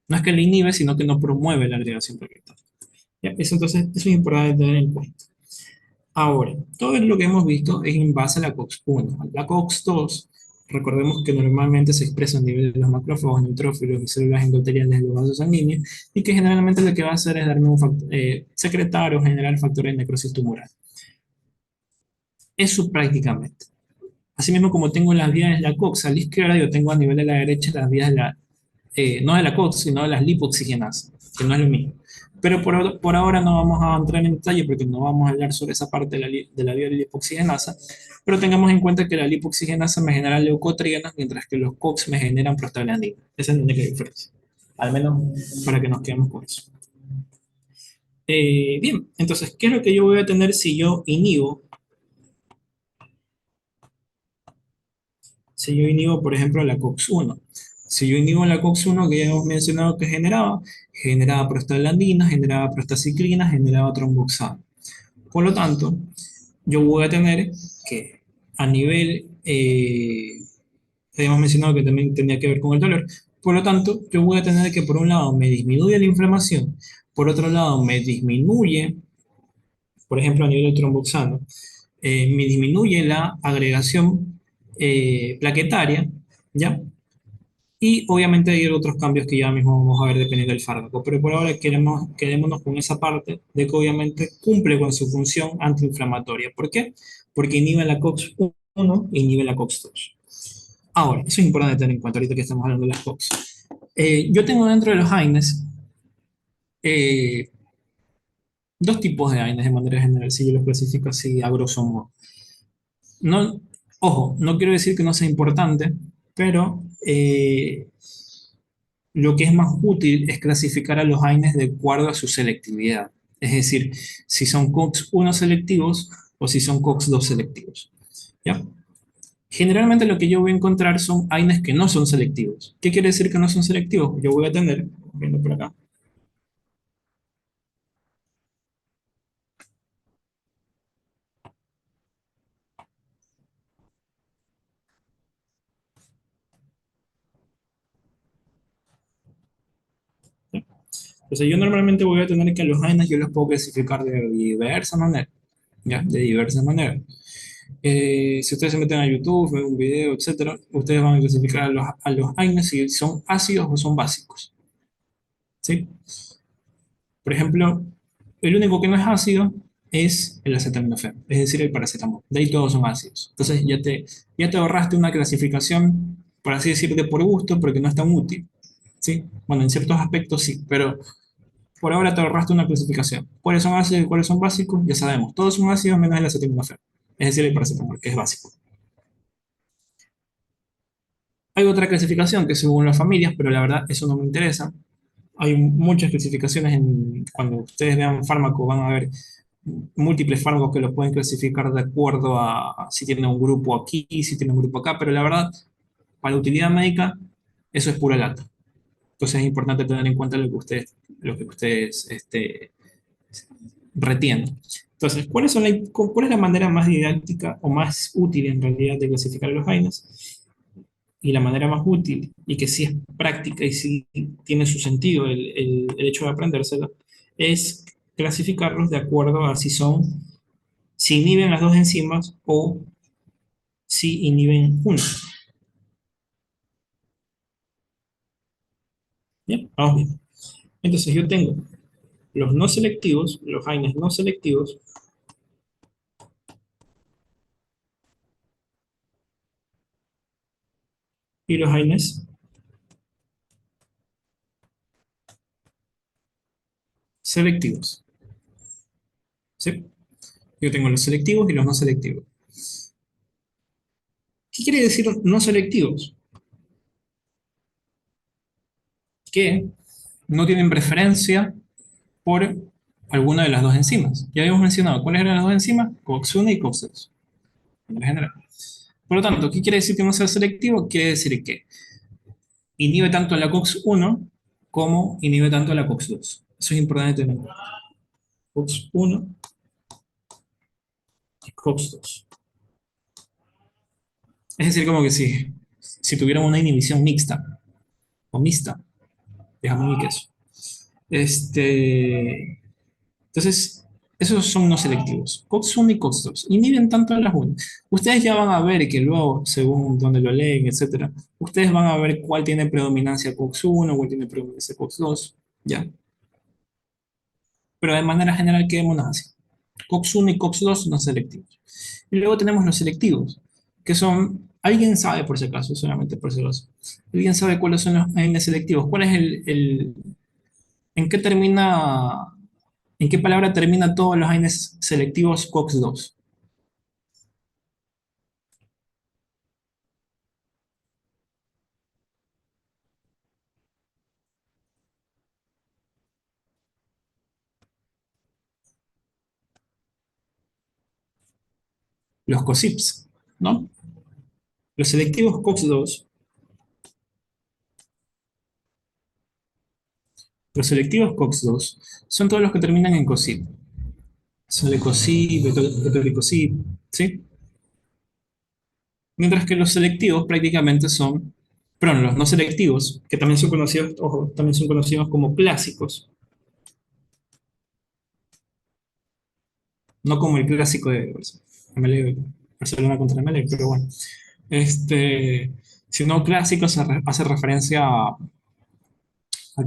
[SPEAKER 2] No es que la inhibe, sino que no promueve la agregación plaquetaria. ¿Ya? Eso es importante tener en cuenta. Ahora, todo lo que hemos visto es en base a la COX-1. La COX-2, recordemos que normalmente se expresa a nivel de los macrófagos, neutrófilos y células endoteliales de los vasos sanguíneos, y que generalmente lo que va a hacer es darme secretar o generar factores de necrosis tumoral. Eso prácticamente. Asimismo, como tengo las vías de la COX a la izquierda, yo tengo a nivel de la derecha las vías no de la COX, sino de las lipoxigenasas, que no es lo mismo. Pero por ahora no vamos a entrar en detalle porque no vamos a hablar sobre esa parte de la vía lipoxigenasa, pero tengamos en cuenta que la lipoxigenasa me genera leucotrienas, mientras que los COX me generan prostaglandina. Esa es la única diferencia. Al menos para que nos quedemos con eso. Bien, entonces, ¿qué es lo que yo voy a tener si yo inhibo? Si yo inhibo, por ejemplo, la COX-1. Si yo inhibo la COX-1, que ya hemos mencionado que generaba prostaglandina, generaba prostaciclina, generaba tromboxano. Por lo tanto, yo voy a tener que a nivel, habíamos mencionado que también tenía que ver con el dolor, por lo tanto, yo voy a tener que por un lado me disminuye la inflamación, por otro lado me disminuye, por ejemplo, a nivel del tromboxano, me disminuye la agregación plaquetaria, ¿ya? Y obviamente hay otros cambios que ya mismo vamos a ver dependiendo del fármaco, pero por ahora quedémonos con esa parte de que obviamente cumple con su función antiinflamatoria. ¿Por qué? Porque inhibe la COX-1 e inhibe la COX-2. Ahora, eso es importante tener en cuenta ahorita que estamos hablando de las COX. Yo tengo dentro de los AINES eh, dos tipos de AINES de manera general, si yo los clasifico así a grosso modo. No, ojo, no quiero decir que no sea importante, pero lo que es más útil es clasificar a los AINES de acuerdo a su selectividad. Es decir, si son COX-1 selectivos o si son COX-2 selectivos. ¿Ya? Generalmente lo que yo voy a encontrar son AINES que no son selectivos. ¿Qué quiere decir que no son selectivos? Yo voy a tener, viendo por acá, entonces yo normalmente voy a tener que a los AINES yo los puedo clasificar de diversas maneras, ¿ya? De diversas maneras. Si ustedes se meten a YouTube, ven un video, etcétera, ustedes van a clasificar a los AINES si son ácidos o son básicos, ¿sí? Por ejemplo, el único que no es ácido es el acetaminofén, es decir, el paracetamol. De ahí todos son ácidos. Entonces ya te ahorraste una clasificación, por así decir, de por gusto, porque no es tan útil. ¿Sí? Bueno, en ciertos aspectos sí, pero por ahora te ahorraste una clasificación. ¿Cuáles son ácidos y cuáles son básicos? Ya sabemos, todos son ácidos menos el acetaminofén, es decir, el paracetamol, que es básico. Hay otra clasificación que es según las familias, pero la verdad eso no me interesa. Hay muchas clasificaciones cuando ustedes vean fármaco van a ver múltiples fármacos que los pueden clasificar de acuerdo a si tienen un grupo aquí, si tienen un grupo acá, pero la verdad, para utilidad médica, eso es pura lata. Entonces es importante tener en cuenta lo que ustedes retienen. Entonces, ¿cuál es la manera más didáctica o más útil en realidad de clasificar a los AINES? Y la manera más útil, y que sí es práctica y sí tiene su sentido el hecho de aprendérselo, es clasificarlos de acuerdo a si inhiben las dos enzimas o si inhiben una. Bien, vamos bien. Entonces yo tengo los no selectivos, los AINES no selectivos, y los AINES selectivos. ¿Sí? Yo tengo los selectivos y los no selectivos. ¿Qué quiere decir no selectivos? Que no tienen preferencia por alguna de las dos enzimas. Ya habíamos mencionado cuáles eran las dos enzimas, COX-1 y COX-2, en general. Por lo tanto, ¿qué quiere decir que no sea selectivo? Quiere decir que inhibe tanto la COX-1 como inhibe tanto la COX-2. Eso es importante tener en cuenta. COX-1 y COX-2. Es decir, como que si tuvieran una inhibición mixta o mixta, déjame mi queso. Entonces, esos son no selectivos. COX-1 y COX-2. Inhiben tanto a las 1. Ustedes ya van a ver que luego, según donde lo leen, etcétera, ustedes van a ver cuál tiene predominancia COX-1, cuál tiene predominancia COX-2, ya. Pero de manera general quedémonos así. COX-1 y COX-2 no selectivos. Y luego tenemos los selectivos, que son, alguien sabe por si acaso, solamente por si acaso, alguien sabe cuáles son los AINES selectivos, cuál es en qué termina, en qué palabra termina todos los AINES selectivos COX-2. Los COSIPs, ¿no? Los selectivos COX-2, los selectivos COX-2 son todos los que terminan en COSIP. Son lecosip, etolicosip, ¿sí? Mientras que los selectivos prácticamente son, perdón, los no selectivos, que también son conocidos, ojo, también son conocidos como clásicos, no como el clásico de MLE, Barcelona contra MLE, pero bueno, sino clásicos hace referencia a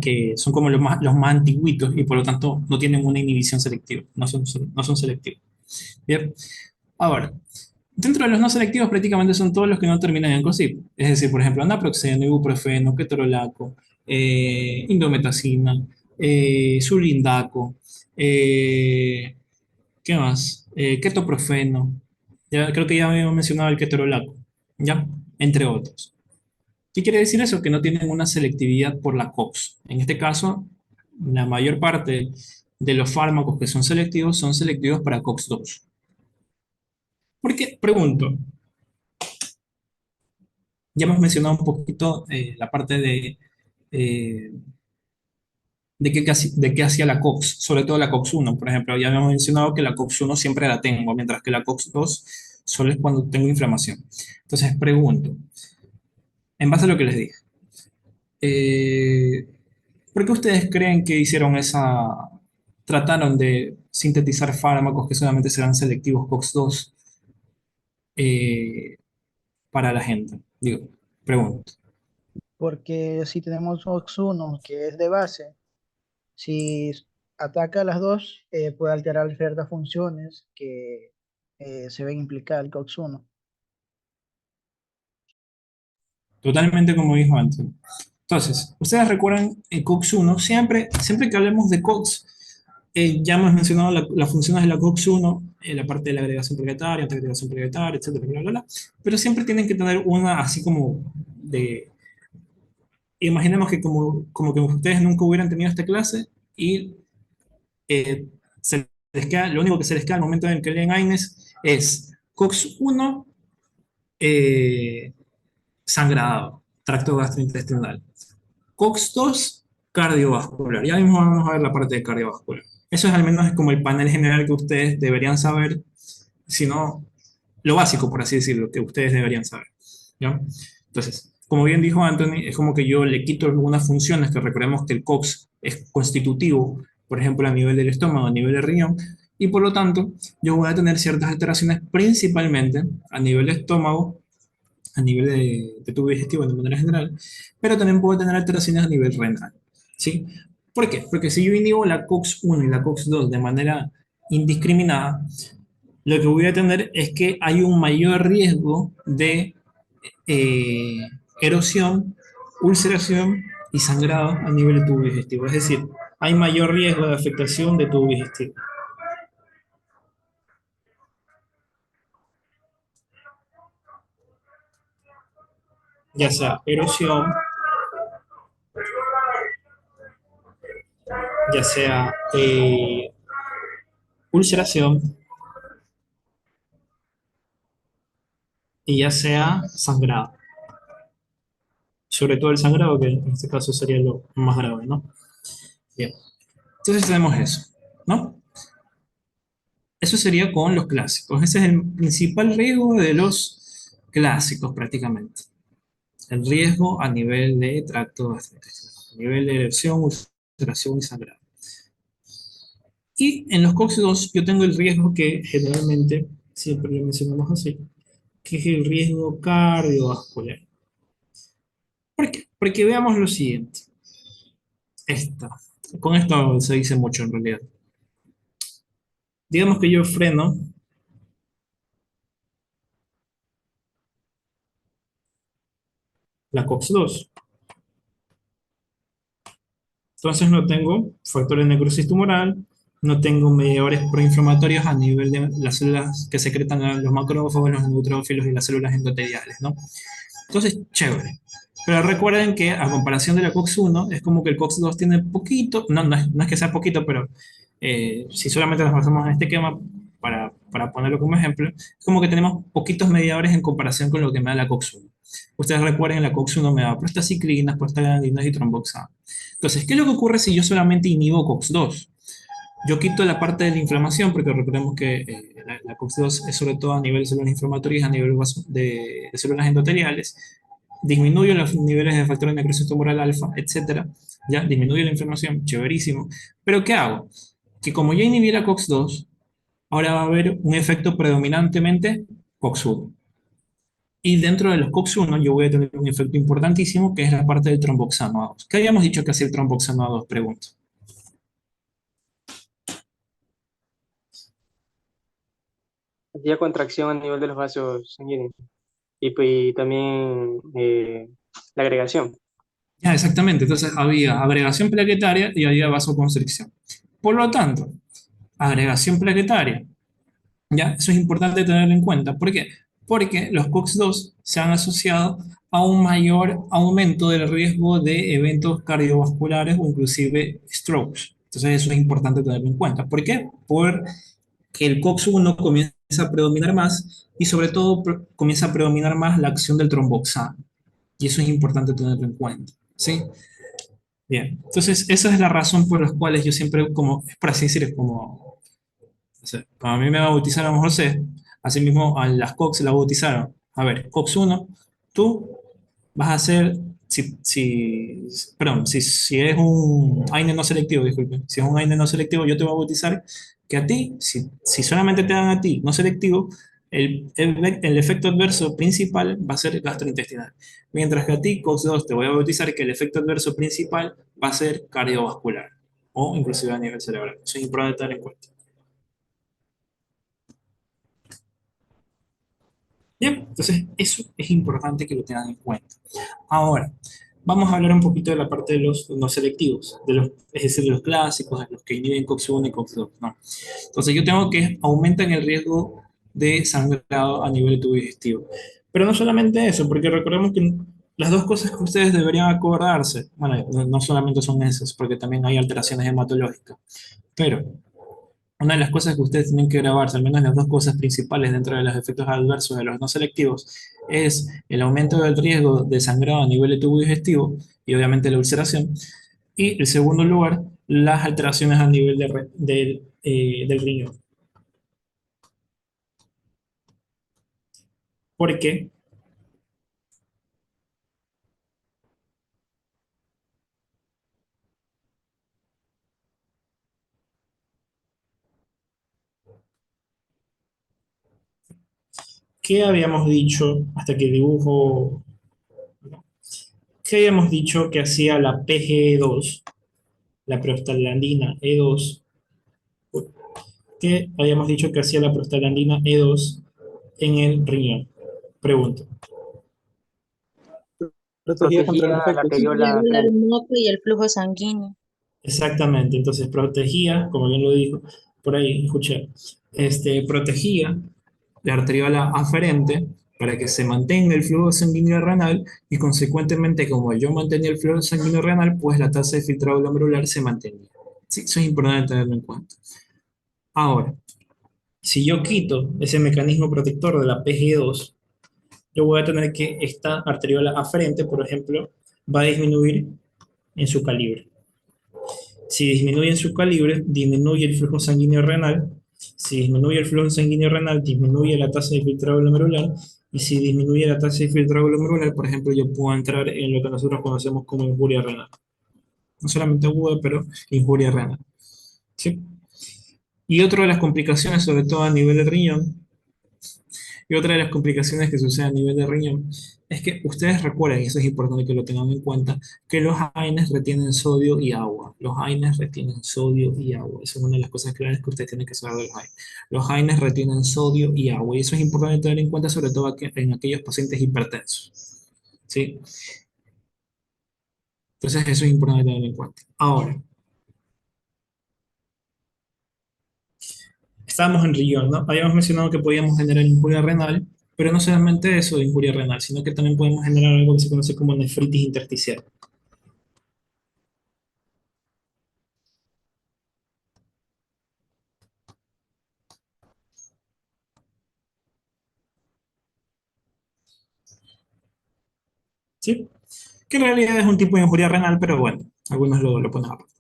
[SPEAKER 2] que son como los más antiguitos y por lo tanto no tienen una inhibición selectiva, no son selectivos. Bien, ahora, dentro de los no selectivos prácticamente son todos los que no terminan en COSIP. Es decir, por ejemplo, naproxeno, ibuprofeno, ketorolaco, indometacina, sulindaco, ¿qué más? Ketoprofeno. Ya, creo que ya habíamos mencionado el ketorolaco, ¿ya? Entre otros. ¿Qué quiere decir eso? Que no tienen una selectividad por la COX. En este caso, la mayor parte de los fármacos que son selectivos para COX-2. ¿Por qué? Pregunto, ya hemos mencionado un poquito la parte eh, de qué hacía la COX, sobre todo la COX-1. Por ejemplo, ya habíamos mencionado que la COX-1 siempre la tengo, mientras que la COX-2 solo es cuando tengo inflamación. Entonces, pregunto, en base a lo que les dije, eh, ¿por qué ustedes creen que trataron de sintetizar fármacos que solamente serán selectivos COX-2 eh, para la gente? Digo, pregunto.
[SPEAKER 3] Porque si tenemos OX1 que es de base, si ataca a las dos, puede alterar ciertas funciones que se ven implicadas el COX-1.
[SPEAKER 2] Totalmente como dijo Anthony. Entonces, ustedes recuerdan el COX-1, siempre que hablemos de COX, ya hemos mencionado las funciones de la COX-1, la parte de la agregación plaquetaria, antiagregación plaquetaria, etcétera, bla, bla, bla, pero siempre tienen que tener una así como de... Imaginemos que como que ustedes nunca hubieran tenido esta clase y se les queda, lo único que se les queda al momento en que leen AINES es COX-1, sangrado, tracto gastrointestinal. COX-2, cardiovascular. Ya mismo vamos a ver la parte de cardiovascular. Eso es al menos como el panel general que ustedes deberían saber, si no, lo básico, por así decirlo, que ustedes deberían saber. ¿Ya? Entonces, como bien dijo Anthony, es como que yo le quito algunas funciones que recordemos que el COX es constitutivo, por ejemplo, a nivel del estómago, a nivel del riñón, y por lo tanto, yo voy a tener ciertas alteraciones principalmente a nivel de estómago, a nivel de tubo digestivo de manera general, pero también puedo tener alteraciones a nivel renal, ¿sí? ¿Por qué? Porque si yo inhibo la COX-1 y la COX-2 de manera indiscriminada, lo que voy a tener es que hay un mayor riesgo de eh, erosión, ulceración y sangrado a nivel de tubo digestivo. Es decir, hay mayor riesgo de afectación de tubo digestivo. Ya sea erosión, ya sea ulceración y ya sea sangrado. Sobre todo el sangrado, que en este caso sería lo más grave, ¿no? Bien, entonces tenemos eso, ¿no? Eso sería con los clásicos. Ese es el principal riesgo de los clásicos prácticamente. El riesgo a nivel de tracto gastrointestinal, a nivel de erupción, ulceración y sangrado. Y en los COX-2 yo tengo el riesgo que generalmente siempre lo mencionamos así, que es el riesgo cardiovascular. ¿Por qué? Porque veamos lo siguiente. Con esto se dice mucho en realidad. Digamos que yo freno la COX-2. Entonces no tengo factor de necrosis tumoral, no tengo mediadores proinflamatorios a nivel de las células que secretan a los macrófagos, los neutrófilos y las células endoteliales, ¿no? Entonces, chévere. Pero recuerden que a comparación de la COX-1, es como que el COX-2 tiene poquito, no es que sea poquito, pero si solamente nos basamos en este esquema, para ponerlo como ejemplo, es como que tenemos poquitos mediadores en comparación con lo que me da la COX-1. Ustedes recuerden, la COX-1 me da prostaciclinas, prostaglandinas y tromboxano. Entonces, ¿qué es lo que ocurre si yo solamente inhibo COX-2? Yo quito la parte de la inflamación, porque recordemos que la COX-2 es sobre todo a nivel de células inflamatorias, a nivel de células endoteliales, disminuyo los niveles de factor de necrosis tumoral alfa, etcétera, ya disminuyo la inflamación, chéverísimo. Pero ¿qué hago? Que como ya inhibí la COX-2, ahora va a haber un efecto predominantemente COX-1. Y dentro de los COX-1 yo voy a tener un efecto importantísimo que es la parte del tromboxano A2. ¿Qué habíamos dicho que hacía el tromboxano A2? Pregunto.
[SPEAKER 5] Hacía contracción a nivel de los vasos sanguíneos y también la agregación.
[SPEAKER 2] Ya, exactamente. Entonces había agregación plaquetaria y había vasoconstricción. Por lo tanto, agregación plaquetaria. Ya, eso es importante tenerlo en cuenta. ¿Por qué? Porque los COX-2 se han asociado a un mayor aumento del riesgo de eventos cardiovasculares o inclusive strokes. Entonces eso es importante tenerlo en cuenta. ¿Por qué? Porque el COX-1 comienza a predominar más y sobre todo comienza a predominar más la acción del tromboxano. Y eso es importante tenerlo en cuenta. ¿Sí? Bien. Entonces esa es la razón por la cual yo siempre, como, es por así decir, como o sea, cuando a mí me bautizaron José, así mismo a las Cox la bautizaron. A ver, Cox 1, tú vas a ser, perdón, si es un AINE no selectivo, disculpe, si es un AINE no selectivo, yo te voy a bautizar que a ti, si solamente te dan a ti no selectivo, el efecto adverso principal va a ser gastrointestinal. Mientras que a ti, COX-2, te voy a bautizar que el efecto adverso principal va a ser cardiovascular. o inclusive a nivel cerebral. Eso es importante tener en cuenta. Bien, entonces eso es importante que lo tengan en cuenta. Ahora, vamos a hablar un poquito de la parte de los no selectivos, es decir, de los clásicos, de los que inhiben COX-1 y COX-2, ¿no? Entonces yo tengo que aumentan el riesgo de sangrado a nivel de tubo digestivo. Pero no solamente eso, porque recordemos que las dos cosas que ustedes deberían acordarse, bueno, no solamente son esas, porque también hay alteraciones hematológicas, pero una de las cosas que ustedes tienen que grabarse, al menos las dos cosas principales dentro de los efectos adversos de los no selectivos, es el aumento del riesgo de sangrado a nivel de tubo digestivo y obviamente la ulceración. Y en segundo lugar, las alteraciones a nivel del riñón. ¿Por qué? ¿Qué habíamos dicho hasta que dibujo? ¿Qué habíamos dicho que hacía la PGE2, la prostaglandina E2? ¿Qué habíamos dicho que hacía la prostaglandina E2 en el riñón? Pregunto.
[SPEAKER 3] Protegida contra
[SPEAKER 5] Protegía la
[SPEAKER 3] defectos.
[SPEAKER 5] areola
[SPEAKER 6] Regular
[SPEAKER 5] frente.
[SPEAKER 6] el moco y el flujo sanguíneo.
[SPEAKER 2] Exactamente, entonces protegía, como bien lo dijo, por ahí escuché, protegía la arteriola aferente para que se mantenga el flujo sanguíneo renal y consecuentemente como yo mantenía el flujo sanguíneo renal, pues la tasa de filtrado glomerular se mantenía. Sí, eso es importante tenerlo en cuenta. Ahora, si yo quito ese mecanismo protector de la PG2, yo voy a tener que esta arteriola aferente, por ejemplo, va a disminuir en su calibre. Si disminuye su calibre, disminuye el flujo sanguíneo renal. Si disminuye el flujo sanguíneo renal, disminuye la tasa de filtrado glomerular. Y si disminuye la tasa de filtrado glomerular, por ejemplo, yo puedo entrar en lo que nosotros conocemos como injuria renal. No solamente aguda, pero injuria renal. ¿Sí? Y otra de las complicaciones, sobre todo a nivel del riñón, y otra de las complicaciones que sucede a nivel de riñón es que ustedes recuerden, y eso es importante que lo tengan en cuenta, que los AINES retienen sodio y agua. Los AINES retienen sodio y agua. Esa es una de las cosas claves que ustedes tienen que saber de los AINES. Los AINES retienen sodio y agua. Y eso es importante tener en cuenta, sobre todo en aquellos pacientes hipertensos. ¿Sí? Entonces, eso es importante tener en cuenta. Ahora, estábamos en riñón, ¿no? Habíamos mencionado que podíamos generar injuria renal, pero no solamente eso de injuria renal, sino que también podemos generar algo que se conoce como nefritis intersticial. ¿Sí? Que en realidad es un tipo de injuria renal, pero bueno, algunos lo ponen aparte.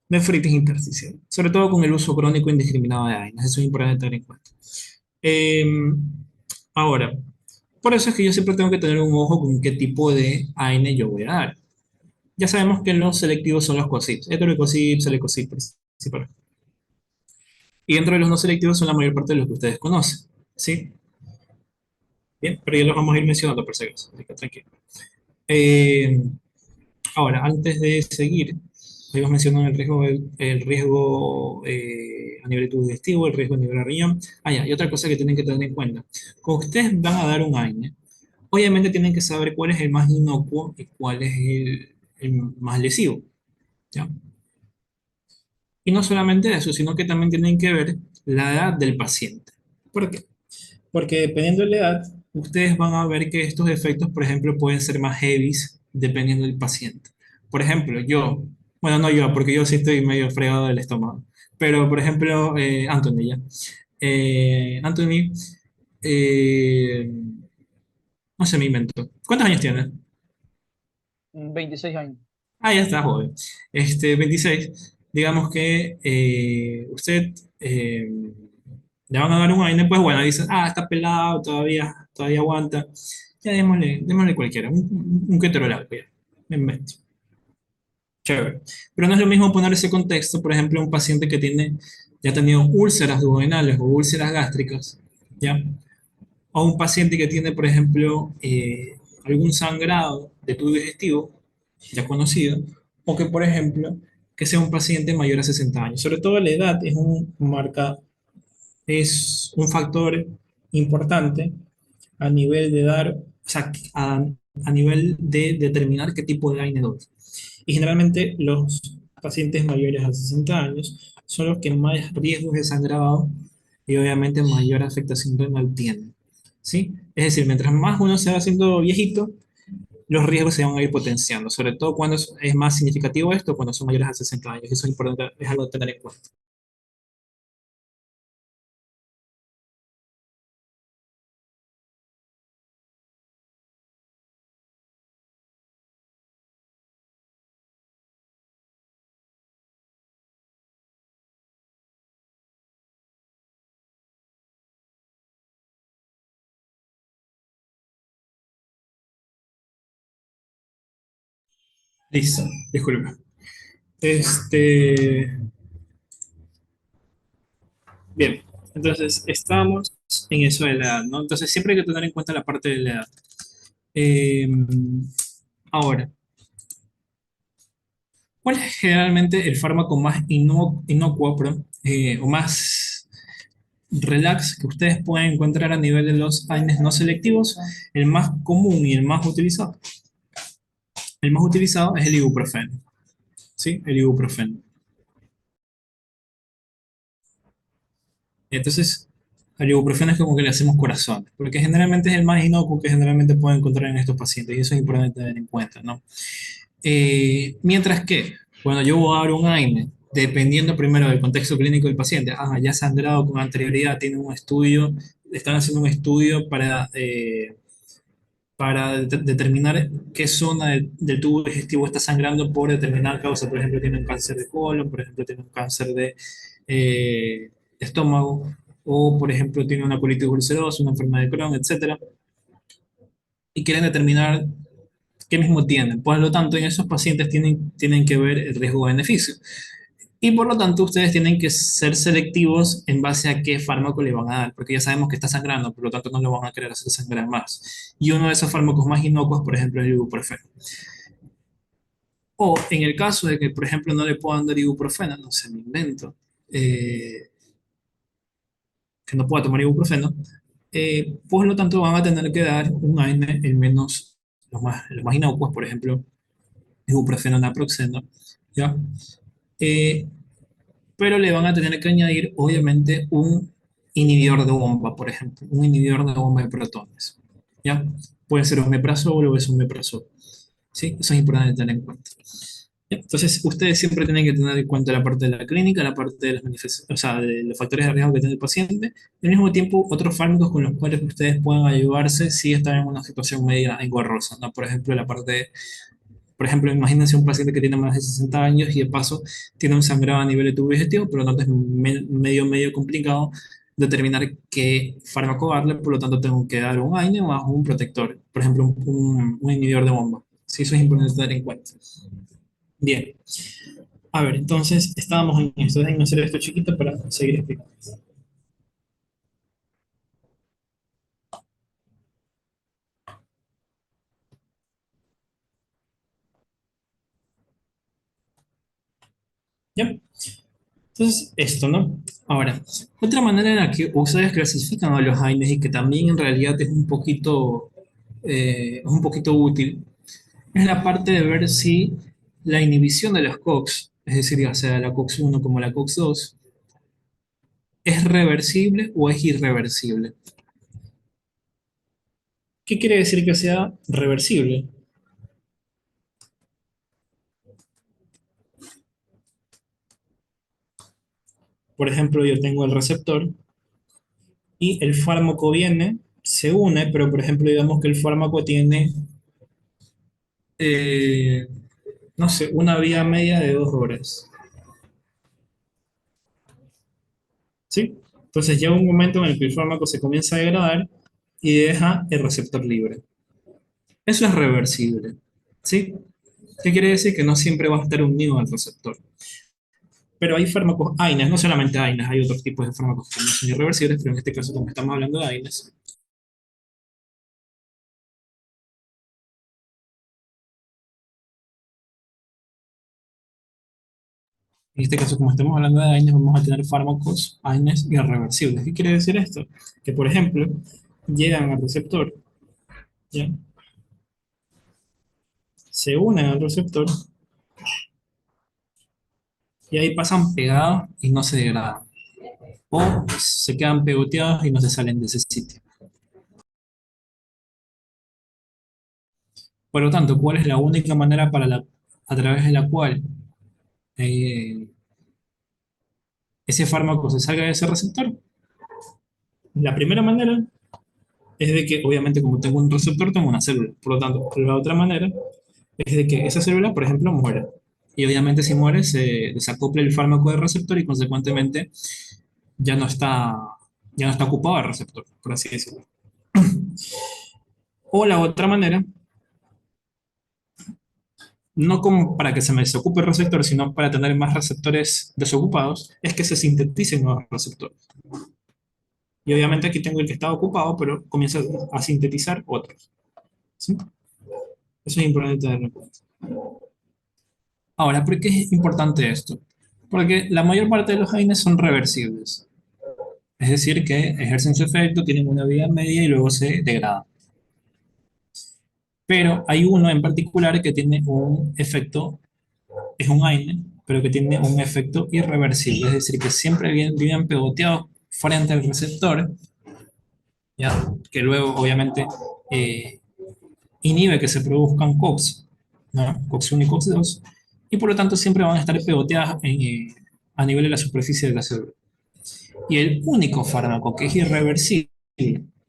[SPEAKER 2] Nefritis intersticial, sobre todo con el uso crónico indiscriminado de AINES, eso es importante tener en cuenta. Eh, ahora, por eso es que yo siempre tengo que tener un ojo con qué tipo de AINE yo voy a dar. Ya sabemos que los selectivos son los COSIPs, heterocosip, selecosip principal. Y dentro de los no selectivos son la mayor parte de los que ustedes conocen, ¿sí? Bien, pero ya los vamos a ir mencionando por si acaso, así que tranquilo. Eh, Ahora, antes de seguir, habíamos mencionado el riesgo a nivel digestivo, el riesgo a nivel de riñón. Ah, ya, y otra cosa que tienen que tener en cuenta. Cuando ustedes van a dar un AINE, obviamente tienen que saber cuál es el más inocuo y cuál es el más lesivo, ¿ya? Y no solamente eso, sino que también tienen que ver la edad del paciente. ¿Por qué? Porque dependiendo de la edad, ustedes van a ver que estos efectos, por ejemplo, pueden ser más heavies dependiendo del paciente. Por ejemplo, yo, bueno, no yo, porque yo sí estoy medio fregado del estómago, pero por ejemplo, Anthony, ya. Anthony, eh, no se me inventó. ¿Cuántos años tiene?
[SPEAKER 3] 26 años.
[SPEAKER 2] Ah, ya está, joven. 26. Digamos que usted le van a dar un AINE, pues bueno, dicen, ah, está pelado, todavía aguanta. Ya démosle cualquiera, un ketorolaco, ya. Me invento. Chévere. Pero no es lo mismo poner ese contexto, por ejemplo, un paciente que ya ha tenido úlceras duodenales o úlceras gástricas, ¿ya? O un paciente que tiene, por ejemplo, algún sangrado de tubo digestivo, ya conocido, o que, por ejemplo, que sea un paciente mayor a 60 años. Sobre todo la edad es un factor importante a nivel de dar, o sea, a nivel de determinar qué tipo de AINE doy. Y generalmente los pacientes mayores a 60 años son los que más riesgos de sangrado y obviamente mayor afectación renal tienen. ¿Sí? Es decir, mientras más uno se va haciendo viejito, los riesgos se van a ir potenciando, sobre todo cuando es más significativo esto, cuando son mayores a 60 años. Eso es importante, es algo a tener en cuenta. Listo, disculpa. Este, bien, entonces estamos en eso de la edad, ¿no? Entonces siempre hay que tener en cuenta la parte de la edad. Eh, ahora, ¿cuál es generalmente el fármaco más inocuo, o más relax que ustedes pueden encontrar a nivel de los AINES no selectivos? El más común y el más utilizado. El más utilizado es el ibuprofeno, ¿sí? El ibuprofeno. Entonces, al ibuprofeno es como que le hacemos corazón, porque generalmente es el más inocuo que generalmente pueden encontrar en estos pacientes, y eso es importante tener en cuenta, ¿no? Mientras que, cuando yo voy a dar un AINE, dependiendo primero del contexto clínico del paciente, ya sangrado con anterioridad, tiene un estudio, están haciendo un estudio para determinar qué zona del tubo digestivo está sangrando por determinada causa. Por ejemplo, tiene un cáncer de colon, por ejemplo, tiene un cáncer de estómago, o por ejemplo, tiene una colitis ulcerosa, una enfermedad de Crohn, etcétera, y quieren determinar qué mismo tienen. Por lo tanto, en esos pacientes tienen que ver el riesgo-beneficio. Y por lo tanto, ustedes tienen que ser selectivos en base a qué fármaco le van a dar, porque ya sabemos que está sangrando, por lo tanto no lo van a querer hacer sangrar más. Y uno de esos fármacos más inocuos, por ejemplo, es el ibuprofeno. O en el caso de que, por ejemplo, no le puedan dar ibuprofeno, no sé, me invento, eh, que no pueda tomar ibuprofeno, por lo tanto van a tener que dar un AINE, el menos, los más inocuos, por ejemplo, ibuprofeno, naproxeno, ¿ya? Eh, pero le van a tener que añadir, obviamente, un inhibidor de bomba, por ejemplo, un inhibidor de bomba de protones, ¿ya? Puede ser un omeprazol o es un omeprazol, ¿sí? Eso es importante tener en cuenta. ¿Ya? Entonces, ustedes siempre tienen que tener en cuenta la parte de la clínica, la parte de las manifestaciones, o sea, de los factores de riesgo que tiene el paciente, y al mismo tiempo otros fármacos con los cuales ustedes puedan ayudarse si están en una situación media engorrosa, ¿no? Por ejemplo, la parte, por ejemplo, imagínense un paciente que tiene más de 60 años y de paso tiene un sangrado a nivel de tubo digestivo, por lo tanto es medio complicado determinar qué fármaco darle, por lo tanto tengo que dar un AINE o un protector, por ejemplo, un inhibidor de bomba. Sí, eso es importante tener en cuenta. Bien, a ver, entonces estábamos en esto, déjenme hacer esto chiquito para seguir explicando. ¿Ya? Entonces, esto, ¿no? Ahora, otra manera en la que ustedes clasifican a los AINES y que también en realidad es un poquito útil, es la parte de ver si la inhibición de las COX, es decir, ya sea la COX-1 como la COX-2, es reversible o es irreversible. ¿Qué quiere decir que sea reversible? Por ejemplo, yo tengo el receptor y el fármaco viene, se une, pero por ejemplo, digamos que el fármaco tiene, eh, no sé, una vía media de 2 horas, ¿sí? Entonces llega un momento en el que el fármaco se comienza a degradar y deja el receptor libre. Eso es reversible, ¿sí? ¿Qué quiere decir? Que no siempre va a estar unido al receptor. Pero hay fármacos AINES, no solamente AINES, hay otros tipos de fármacos que no son irreversibles, pero en este caso, como estamos hablando de AINES, En este caso, como estamos hablando de AINES, vamos a tener fármacos AINES irreversibles. ¿Qué quiere decir esto? Que, por ejemplo, llegan al receptor, ¿ya? Se unen al receptor y ahí pasan pegados y no se degradan. O se quedan pegoteados y no se salen de ese sitio. Por lo tanto, ¿cuál es la única manera a través de la cual eh, ese fármaco se salga de ese receptor? La primera manera es de que, obviamente, como tengo un receptor, tengo una célula. Por lo tanto, la otra manera es de que esa célula, por ejemplo, muera. Y obviamente si muere, se desacopla el fármaco del receptor y consecuentemente ya no está, ya no está ocupado el receptor, por así decirlo. O la otra manera, no como para que se me desocupe el receptor, sino para tener más receptores desocupados, es que se sinteticen nuevos receptores. Y obviamente aquí tengo el que estaba ocupado, pero comienza a sintetizar otros. ¿Sí? Eso es importante tenerlo en cuenta. Ahora, ¿por qué es importante esto? Porque la mayor parte de los AINES son reversibles. Es decir, que ejercen su efecto, tienen una vida media y luego se degradan. Pero hay uno en particular que tiene un efecto, es un AINE, pero que tiene un efecto irreversible. Es decir, que siempre viven pegoteados frente al receptor, ¿ya? Que luego, obviamente, eh, inhibe que se produzcan COX, ¿no? COX-1 y COX-2, y por lo tanto siempre van a estar pegoteadas a nivel de la superficie de la célula. Y el único fármaco que es irreversible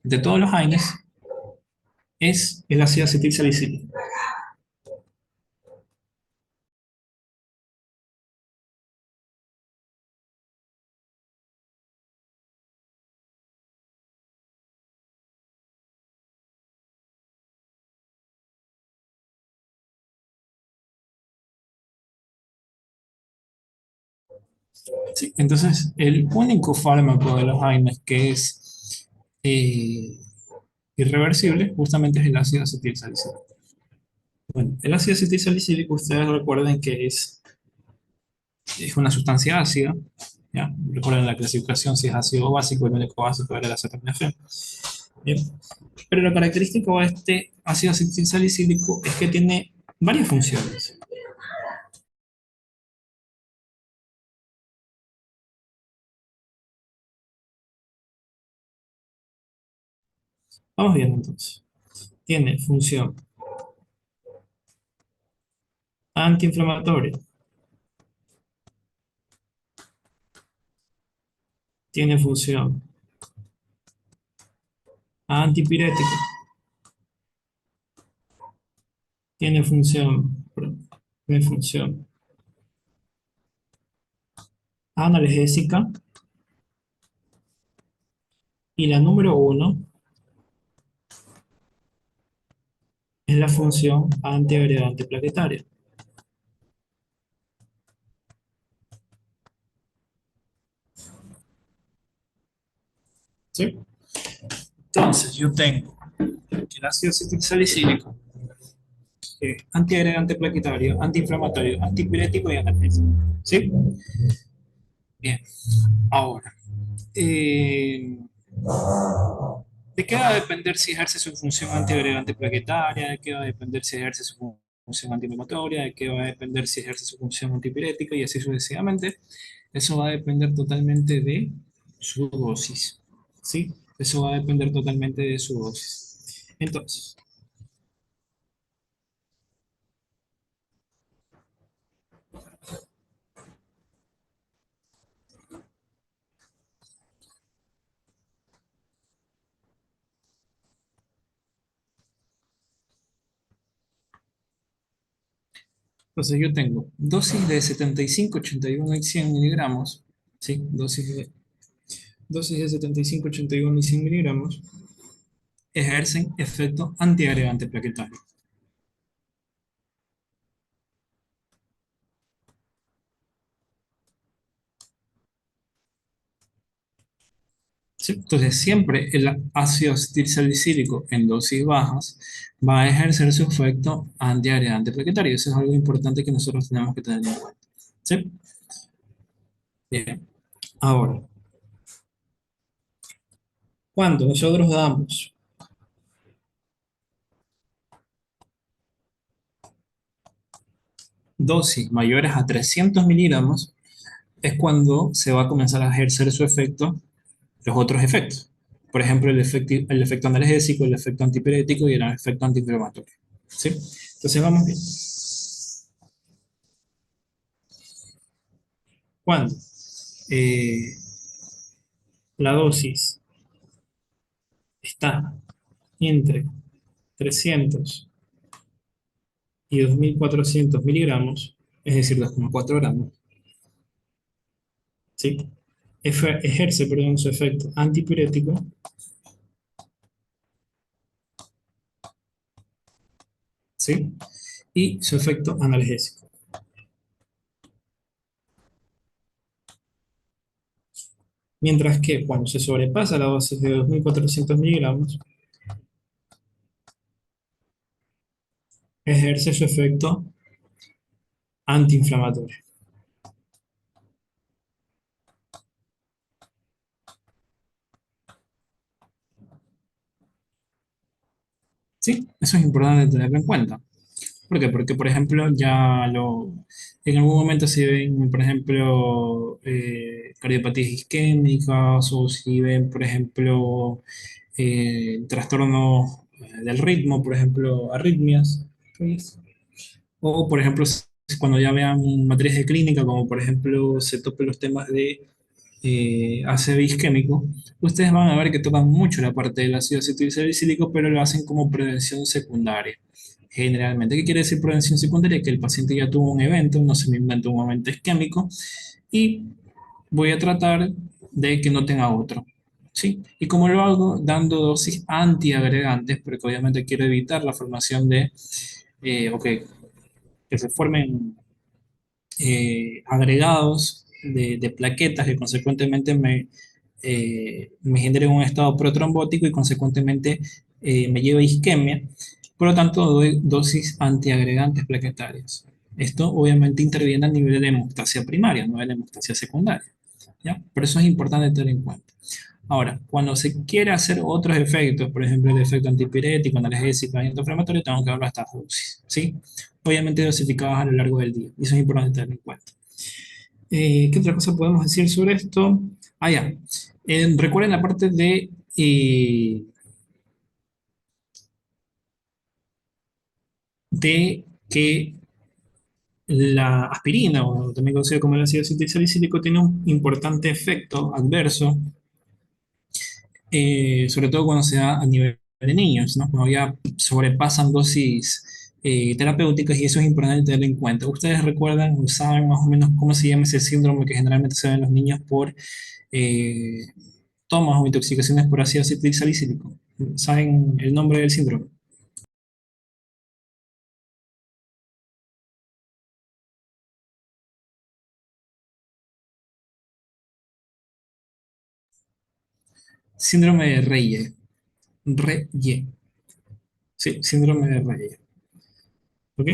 [SPEAKER 2] de todos los AINES es el ácido acetilsalicílico. Sí, entonces, el único fármaco de los AINES que es eh, irreversible justamente es el ácido acetilsalicílico. Bueno, el ácido acetilsalicílico, ustedes recuerden que es una sustancia ácida, ¿ya? Recuerden la clasificación, si es ácido básico, el único básico era el acetaminofén. Bien. Pero la característica de este ácido acetilsalicílico es que tiene varias funciones. Vamos viendo entonces. Tiene función antiinflamatoria, tiene función antipirética, tiene función analgésica y la número uno es la función antiagregante plaquetaria. ¿Sí? Entonces yo tengo el ácido acetilsalicílico, que es antiagregante plaquetario, antiinflamatorio, antipirético y analgésico. ¿Sí? Bien. Ahora, eh, ¿de qué va a depender si ejerce su función antiagregante plaquetaria? ¿De qué va a depender si ejerce su función antiinflamatoria? ¿De qué va a depender si ejerce su función antipirética? Y así sucesivamente. Eso va a depender totalmente de su dosis. ¿Sí? Eso va a depender totalmente de su dosis. Entonces, yo tengo dosis de 75, 81 y 100 miligramos. ¿Sí? Dosis de 75, 81 y 100 miligramos ejercen efecto antiagregante plaquetario. ¿Sí? Entonces, siempre el ácido acetilsalicílico en dosis bajas va a ejercer su efecto antiagregante plaquetario. Eso es algo importante que nosotros tenemos que tener en cuenta. ¿Sí? Bien. Ahora, cuando nosotros damos dosis mayores a 300 miligramos, es cuando se va a comenzar a ejercer su efecto, los otros efectos. Por ejemplo, el efecto analgésico, el efecto antipirético y el efecto antiinflamatorio. ¿Sí? Entonces vamos bien. Cuando eh, la dosis está entre 300 y 2400 miligramos, es decir, 2,4 gramos, ¿sí? Ejerce, perdón, su efecto antipirético, ¿sí? Y su efecto analgésico. Mientras que cuando se sobrepasa la dosis de 2400 miligramos, ejerce su efecto antiinflamatorio. ¿Sí? Eso es importante tenerlo en cuenta. ¿Por qué? Porque, por ejemplo, en algún momento si ven, por ejemplo, cardiopatías isquémicas o si ven, por ejemplo, trastornos del ritmo, por ejemplo, arritmias, ¿sí? O, por ejemplo, cuando ya vean materias de clínica, como por ejemplo se topen los temas de ACV isquémico, ustedes van a ver que tocan mucho la parte del ácido acetilsalicílico, pero lo hacen como prevención secundaria. Generalmente, ¿qué quiere decir prevención secundaria? Que el paciente ya tuvo un evento, no se me inventa un evento isquémico, y voy a tratar de que no tenga otro. ¿Sí? ¿Y cómo lo hago? Dando dosis antiagregantes, porque obviamente quiero evitar la formación de, o que se formen agregados de plaquetas que consecuentemente me generen un estado protrombótico y consecuentemente me lleva a isquemia. Por lo tanto, doy dosis antiagregantes plaquetarias. Esto obviamente interviene a nivel de hemostasia primaria, no de la hemostasia secundaria. ¿Ya? Por eso es importante tener en cuenta. Ahora, cuando se quiere hacer otros efectos, por ejemplo, el efecto antipirético, analgésico, antiinflamatorio, tengo que hablar de estas dosis, ¿sí? Obviamente dosificadas a lo largo del día, y eso es importante tener en cuenta. ¿Qué otra cosa podemos decir sobre esto? Ah, ya. Recuerden la parte de que la aspirina, o también conocido como el ácido acetilsalicílico, tiene un importante efecto adverso, sobre todo cuando se da a nivel de niños, ¿no? Cuando ya sobrepasan dosis terapéuticas, y eso es importante tenerlo en cuenta. ¿Ustedes recuerdan o saben más o menos cómo se llama ese síndrome que generalmente se da en los niños por eh, tomas o intoxicaciones por ácido acetilsalicílico? ¿Saben el nombre del síndrome? Síndrome de Reye. Reye. Sí, síndrome de Reye. ¿Ok?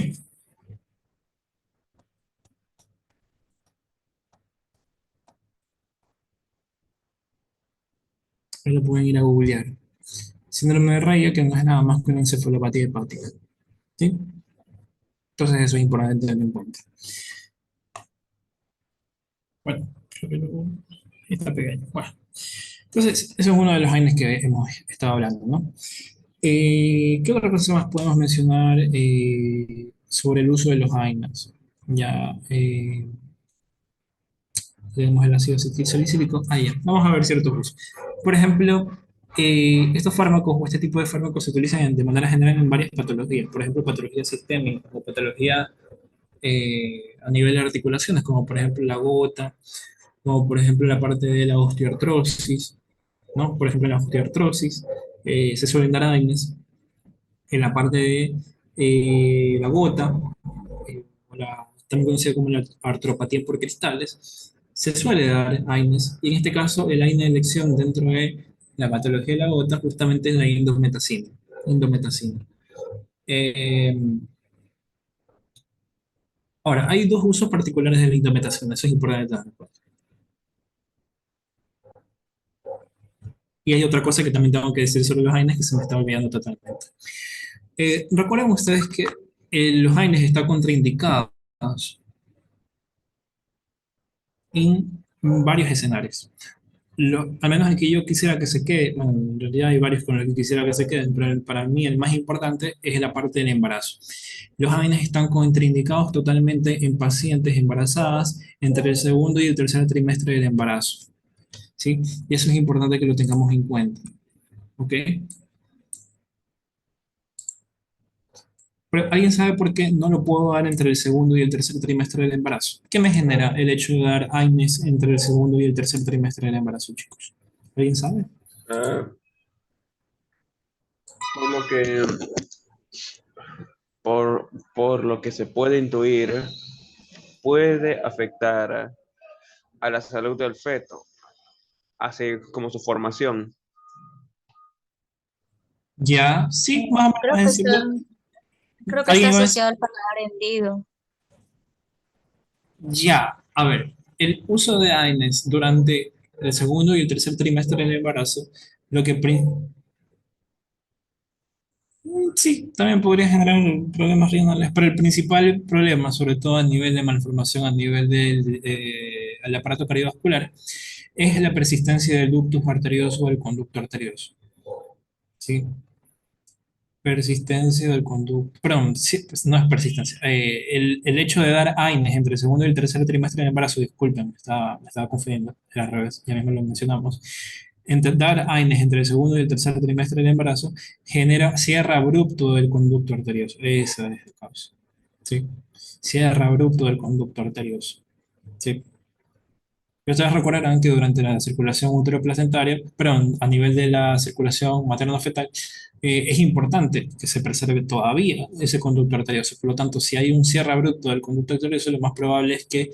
[SPEAKER 2] Ahí lo pueden ir a googlear. Síndrome de Reye, que no es nada más que una encefalopatía hepática. ¿Sí? Entonces eso es importante tenerlo en cuenta. Bueno, creo que está pequeño. Bueno, entonces eso es uno de los AINES que hemos estado hablando, ¿no? ¿Qué otra cosa más podemos mencionar sobre el uso de los AINES? Ya tenemos el ácido acetilsalicílico. Ah, ya. Vamos a ver ciertos usos. Por ejemplo, estos fármacos o este tipo de fármacos se utilizan de manera general en varias patologías. Por ejemplo, patologías sistémicas o patologías a nivel de articulaciones, como por ejemplo la gota, como por ejemplo la parte de la osteoartrosis, ¿no? Por ejemplo, en la osteoartrosis se suelen dar AINES en la parte de la gota, también conocida como la artropatía por cristales, se suele dar AINES, y en este caso el AINE de elección dentro de la patología de la gota justamente es la indometacina. Indometacina. Eh, Ahora, hay dos usos particulares de la indometacina, eso es importante tener en cuenta. Y hay otra cosa que también tengo que decir sobre los AINES que se me está olvidando totalmente. Recuerden ustedes que los AINES están contraindicados en varios escenarios. Al menos el que yo quisiera que se quede, bueno, en realidad hay varios con los que quisiera que se queden, pero para mí el más importante es la parte del embarazo. Los AINES están contraindicados totalmente en pacientes embarazadas entre el segundo y el tercer trimestre del embarazo, ¿sí? Y eso es importante que lo tengamos en cuenta, ¿ok? Pero ¿alguien sabe por qué no lo puedo dar entre el segundo y el tercer trimestre del embarazo? ¿Qué me genera el hecho de dar AINES entre el segundo y el tercer trimestre del embarazo, chicos? ¿Alguien sabe?
[SPEAKER 4] Ah, como que por lo que se puede intuir, puede afectar a la salud del feto, así como su formación.
[SPEAKER 2] Ya, sí, más o
[SPEAKER 6] Creo
[SPEAKER 2] menos
[SPEAKER 6] que
[SPEAKER 2] decirlo.
[SPEAKER 6] creo que está
[SPEAKER 2] ¿Alguien más?
[SPEAKER 6] asociado al paladar hendido.
[SPEAKER 2] Ya, a ver, el uso de AINES durante el segundo y el tercer trimestre del embarazo, lo que sí, también podría generar problemas renales, pero el principal problema, sobre todo a nivel de malformación, a nivel del aparato cardiovascular, es la persistencia del ductus arterioso o del conducto arterioso. ¿Sí? Persistencia del conducto. Perdón, sí, pues no es persistencia. El hecho de dar AINES entre el segundo y el tercer trimestre del embarazo, disculpen, me estaba confundiendo, era al revés, ya mismo lo mencionamos. Dar AINES entre el segundo y el tercer trimestre del embarazo genera cierre abrupto del conducto arterioso. Esa es la causa. ¿Sí? Cierre abrupto del conducto arterioso. ¿Sí? Y ustedes recordarán que durante la circulación uteroplacentaria, perdón, a nivel de la circulación materno-fetal, es importante que se preserve todavía ese conducto arterioso. Por lo tanto, si hay un cierre abrupto del conducto arterioso, lo más probable es que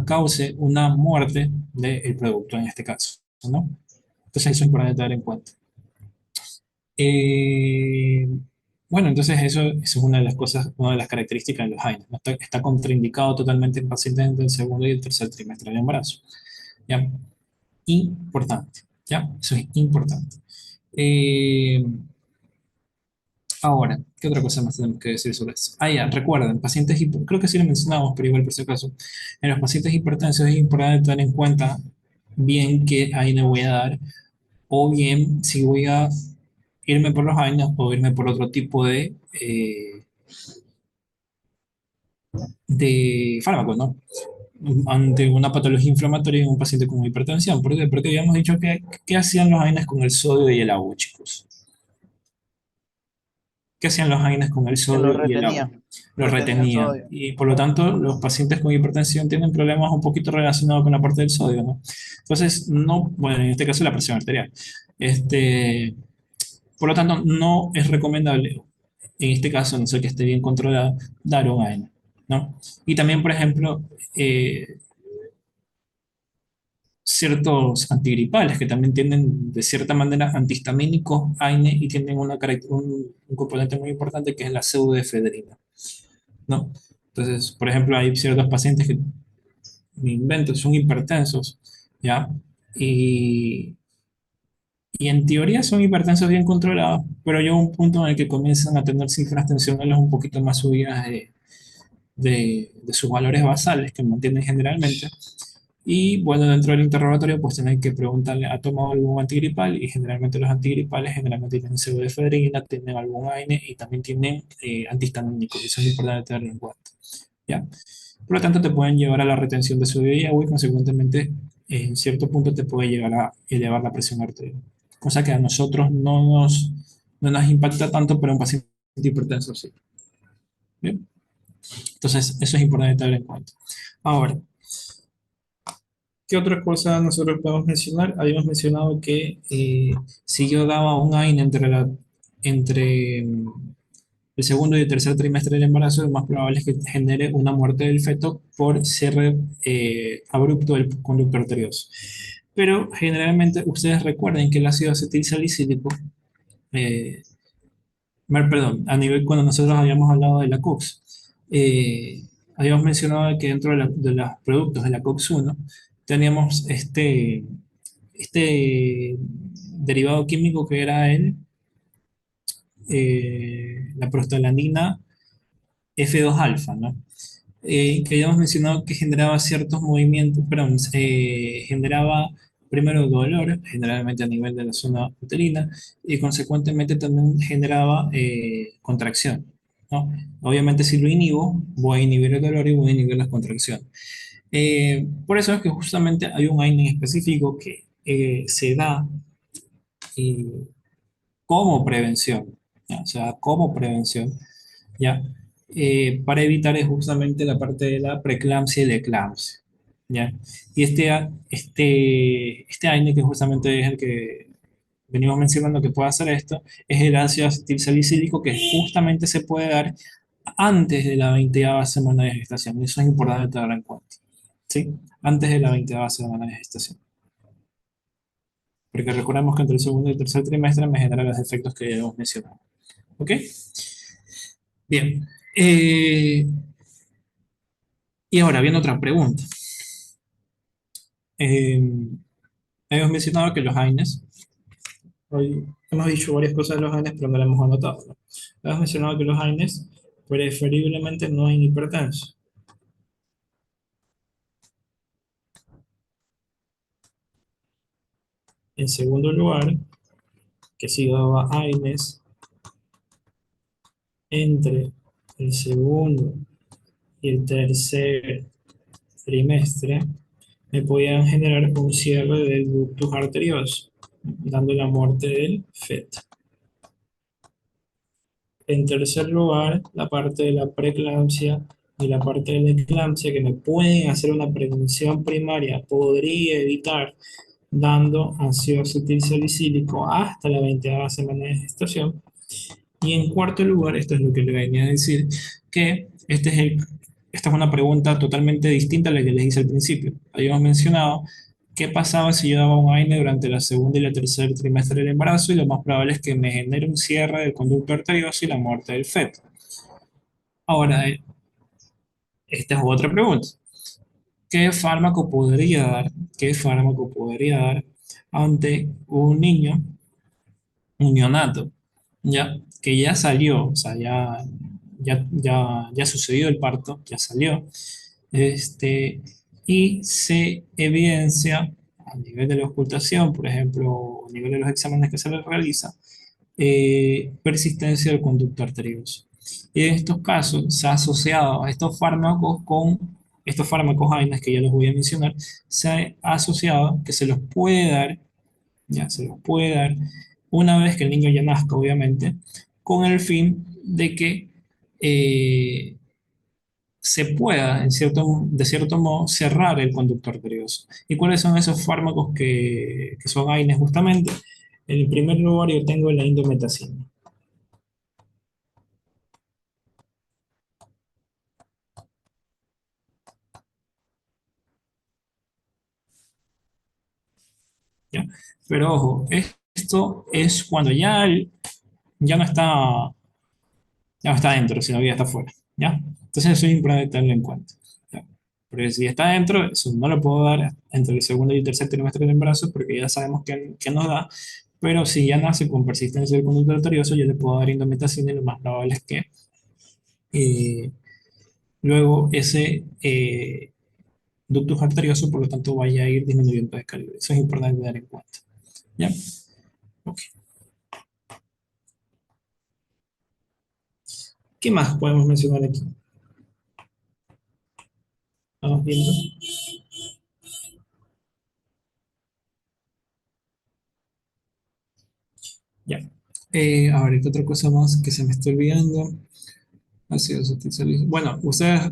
[SPEAKER 2] cause una muerte del producto en este caso, ¿no? Entonces, eso es importante tener en cuenta. Eh, bueno, entonces eso es una de las cosas, una de las características de los AINES, ¿no? Está contraindicado totalmente en pacientes del segundo y el tercer trimestre del embarazo. ¿Ya? Importante, ¿ya? Eso es importante. Eh, Ahora, ¿qué otra cosa más tenemos que decir sobre eso? Ah, ya, recuerden, creo que sí lo mencionamos, pero igual por si acaso, en los pacientes hipertensos es importante tener en cuenta bien qué AINE voy a dar, o bien si voy a irme por los AINES o irme por otro tipo de fármacos, ¿no? Ante una patología inflamatoria en un paciente con hipertensión. ¿Por qué? Porque habíamos dicho que, ¿qué hacían los AINES con el sodio y el agua, chicos? ¿Qué hacían los AINES con el
[SPEAKER 3] Que lo
[SPEAKER 2] sodio y el agua?
[SPEAKER 3] retenía,
[SPEAKER 2] Lo
[SPEAKER 3] retenía el
[SPEAKER 2] retenían.
[SPEAKER 3] sodio.
[SPEAKER 2] Y por lo tanto, los pacientes con hipertensión tienen problemas un poquito relacionados con la parte del sodio, ¿no? Entonces, no, bueno, en este caso la presión arterial. Este, por lo tanto, no es recomendable, en este caso, a no ser que esté bien controlado, dar un AINE, ¿no? Y también, por ejemplo, ciertos antigripales que también tienen de cierta manera antihistamínicos, AINE, y tienen un componente muy importante que es la pseudoefedrina, ¿no? Entonces, por ejemplo, hay ciertos pacientes que, me invento, son hipertensos, ¿ya? Y, y en teoría son hipertensos bien controlados, pero llega un punto en el que comienzan a tener cifras tensionales un poquito más subidas de sus valores basales que mantienen generalmente. Y bueno, dentro del interrogatorio, pues tienen que preguntarle, ¿ha tomado algún antigripal? Y generalmente los antigripales generalmente tienen pseudoephedrina, tienen algún AINE y también tienen antihistamínicos. Y eso es importante tenerlo en cuenta, ¿ya? Por lo tanto, te pueden llevar a la retención de sodio y agua y consecuentemente, en cierto punto, te puede llegar a elevar la presión arterial. Cosa que a nosotros no nos impacta tanto, pero a un paciente hipertenso sí. ¿Bien? Entonces, eso es importante tener en cuenta. Ahora, ¿qué otra cosa nosotros podemos mencionar? Habíamos mencionado que si yo daba un AINE entre el segundo y el tercer trimestre del embarazo, lo más probable es que genere una muerte del feto por cierre abrupto del conducto arterioso. Pero generalmente ustedes recuerden que el ácido acetilsalicílico, eh, perdón, a nivel cuando nosotros habíamos hablado de la COX, habíamos mencionado que dentro de los productos de la COX-1 teníamos este derivado químico que era la prostaglandina F2 alfa, ¿no? Que habíamos mencionado que generaba ciertos movimientos, perdón, generaba primero dolor, generalmente a nivel de la zona uterina, y consecuentemente también generaba contracción, ¿no? Obviamente si lo inhibo, voy a inhibir el dolor y voy a inhibir las contracciones. Por eso es que justamente hay un AINE en específico que se da eh, como prevención, ¿ya? O sea, como prevención, ¿ya? Para evitar justamente la parte de la preeclampsia y la eclampsia, ¿ya? Y este AINE, que justamente es el que venimos mencionando que puede hacer esto, es el ácido acetilsalicílico que justamente se puede dar antes de la 20ª semana de gestación. Y eso es importante tener en cuenta, ¿sí? Antes de la 20ª semana de gestación. Porque recordemos que entre el segundo y el tercer trimestre me generan los efectos que ya hemos mencionado. ¿Ok? Bien. Y ahora viene otra pregunta. Eh, Hemos mencionado que los AINES, hoy hemos dicho varias cosas de los AINES, pero no lo hemos anotado, ¿no? Hemos mencionado que los AINES preferiblemente no en hipertensos. En segundo lugar, que si daba AINES entre el segundo y el tercer trimestre, me podían generar un cierre del ductus arterioso, dando la muerte del feto. En tercer lugar, la parte de la preeclampsia y la parte de la eclampsia que me pueden hacer una prevención primaria podría evitar dando ácido acetilsalicílico hasta la 20ª semana de gestación. Y en cuarto lugar, esto es lo que le venía a decir, que esta es una pregunta totalmente distinta a la que les hice al principio. Habíamos mencionado qué pasaba si yo daba un AINE durante la segunda y la tercer trimestre del embarazo y lo más probable es que me genere un cierre del conducto arterioso y la muerte del feto. Ahora, esta es otra pregunta. ¿Qué fármaco podría dar? ¿Qué fármaco podría dar ante un niño, un neonato, ya, que ya salió, o sea, ya sucedió el parto, ya salió, y se evidencia a nivel de la ocultación, por ejemplo, a nivel de los exámenes que se le realiza, persistencia del conducto arterioso? Y en estos casos se ha asociado a estos fármacos AINES que ya los voy a mencionar, se ha asociado que se los puede dar, ya se los puede dar una vez que el niño ya nazca, obviamente, con el fin de que se pueda, de cierto modo, cerrar el conducto arterioso. ¿Y cuáles son esos fármacos que son AINES justamente? En primer lugar, yo tengo la indometacina. ¿Ya? Pero ojo, esto es cuando ya no está, ya no está dentro, sino que ya está fuera, ¿ya? Entonces eso es importante tenerlo en cuenta, ¿ya? Porque si está dentro, eso no lo puedo dar entre el segundo y el tercer trimestre del embarazo porque ya sabemos que nos da, pero si ya nace con persistencia del conducto arterioso, yo le puedo dar indometacina y lo más probable es que eh, luego ese ductus arterioso, por lo tanto, vaya a ir disminuyendo de calibre. Eso es importante tener en cuenta, ¿ya? Ok. ¿Qué más podemos mencionar aquí? Vamos viendo. Ya. A ver, ¿qué otra cosa más que se me está olvidando? Ácido acetilsalicílico. Bueno, ustedes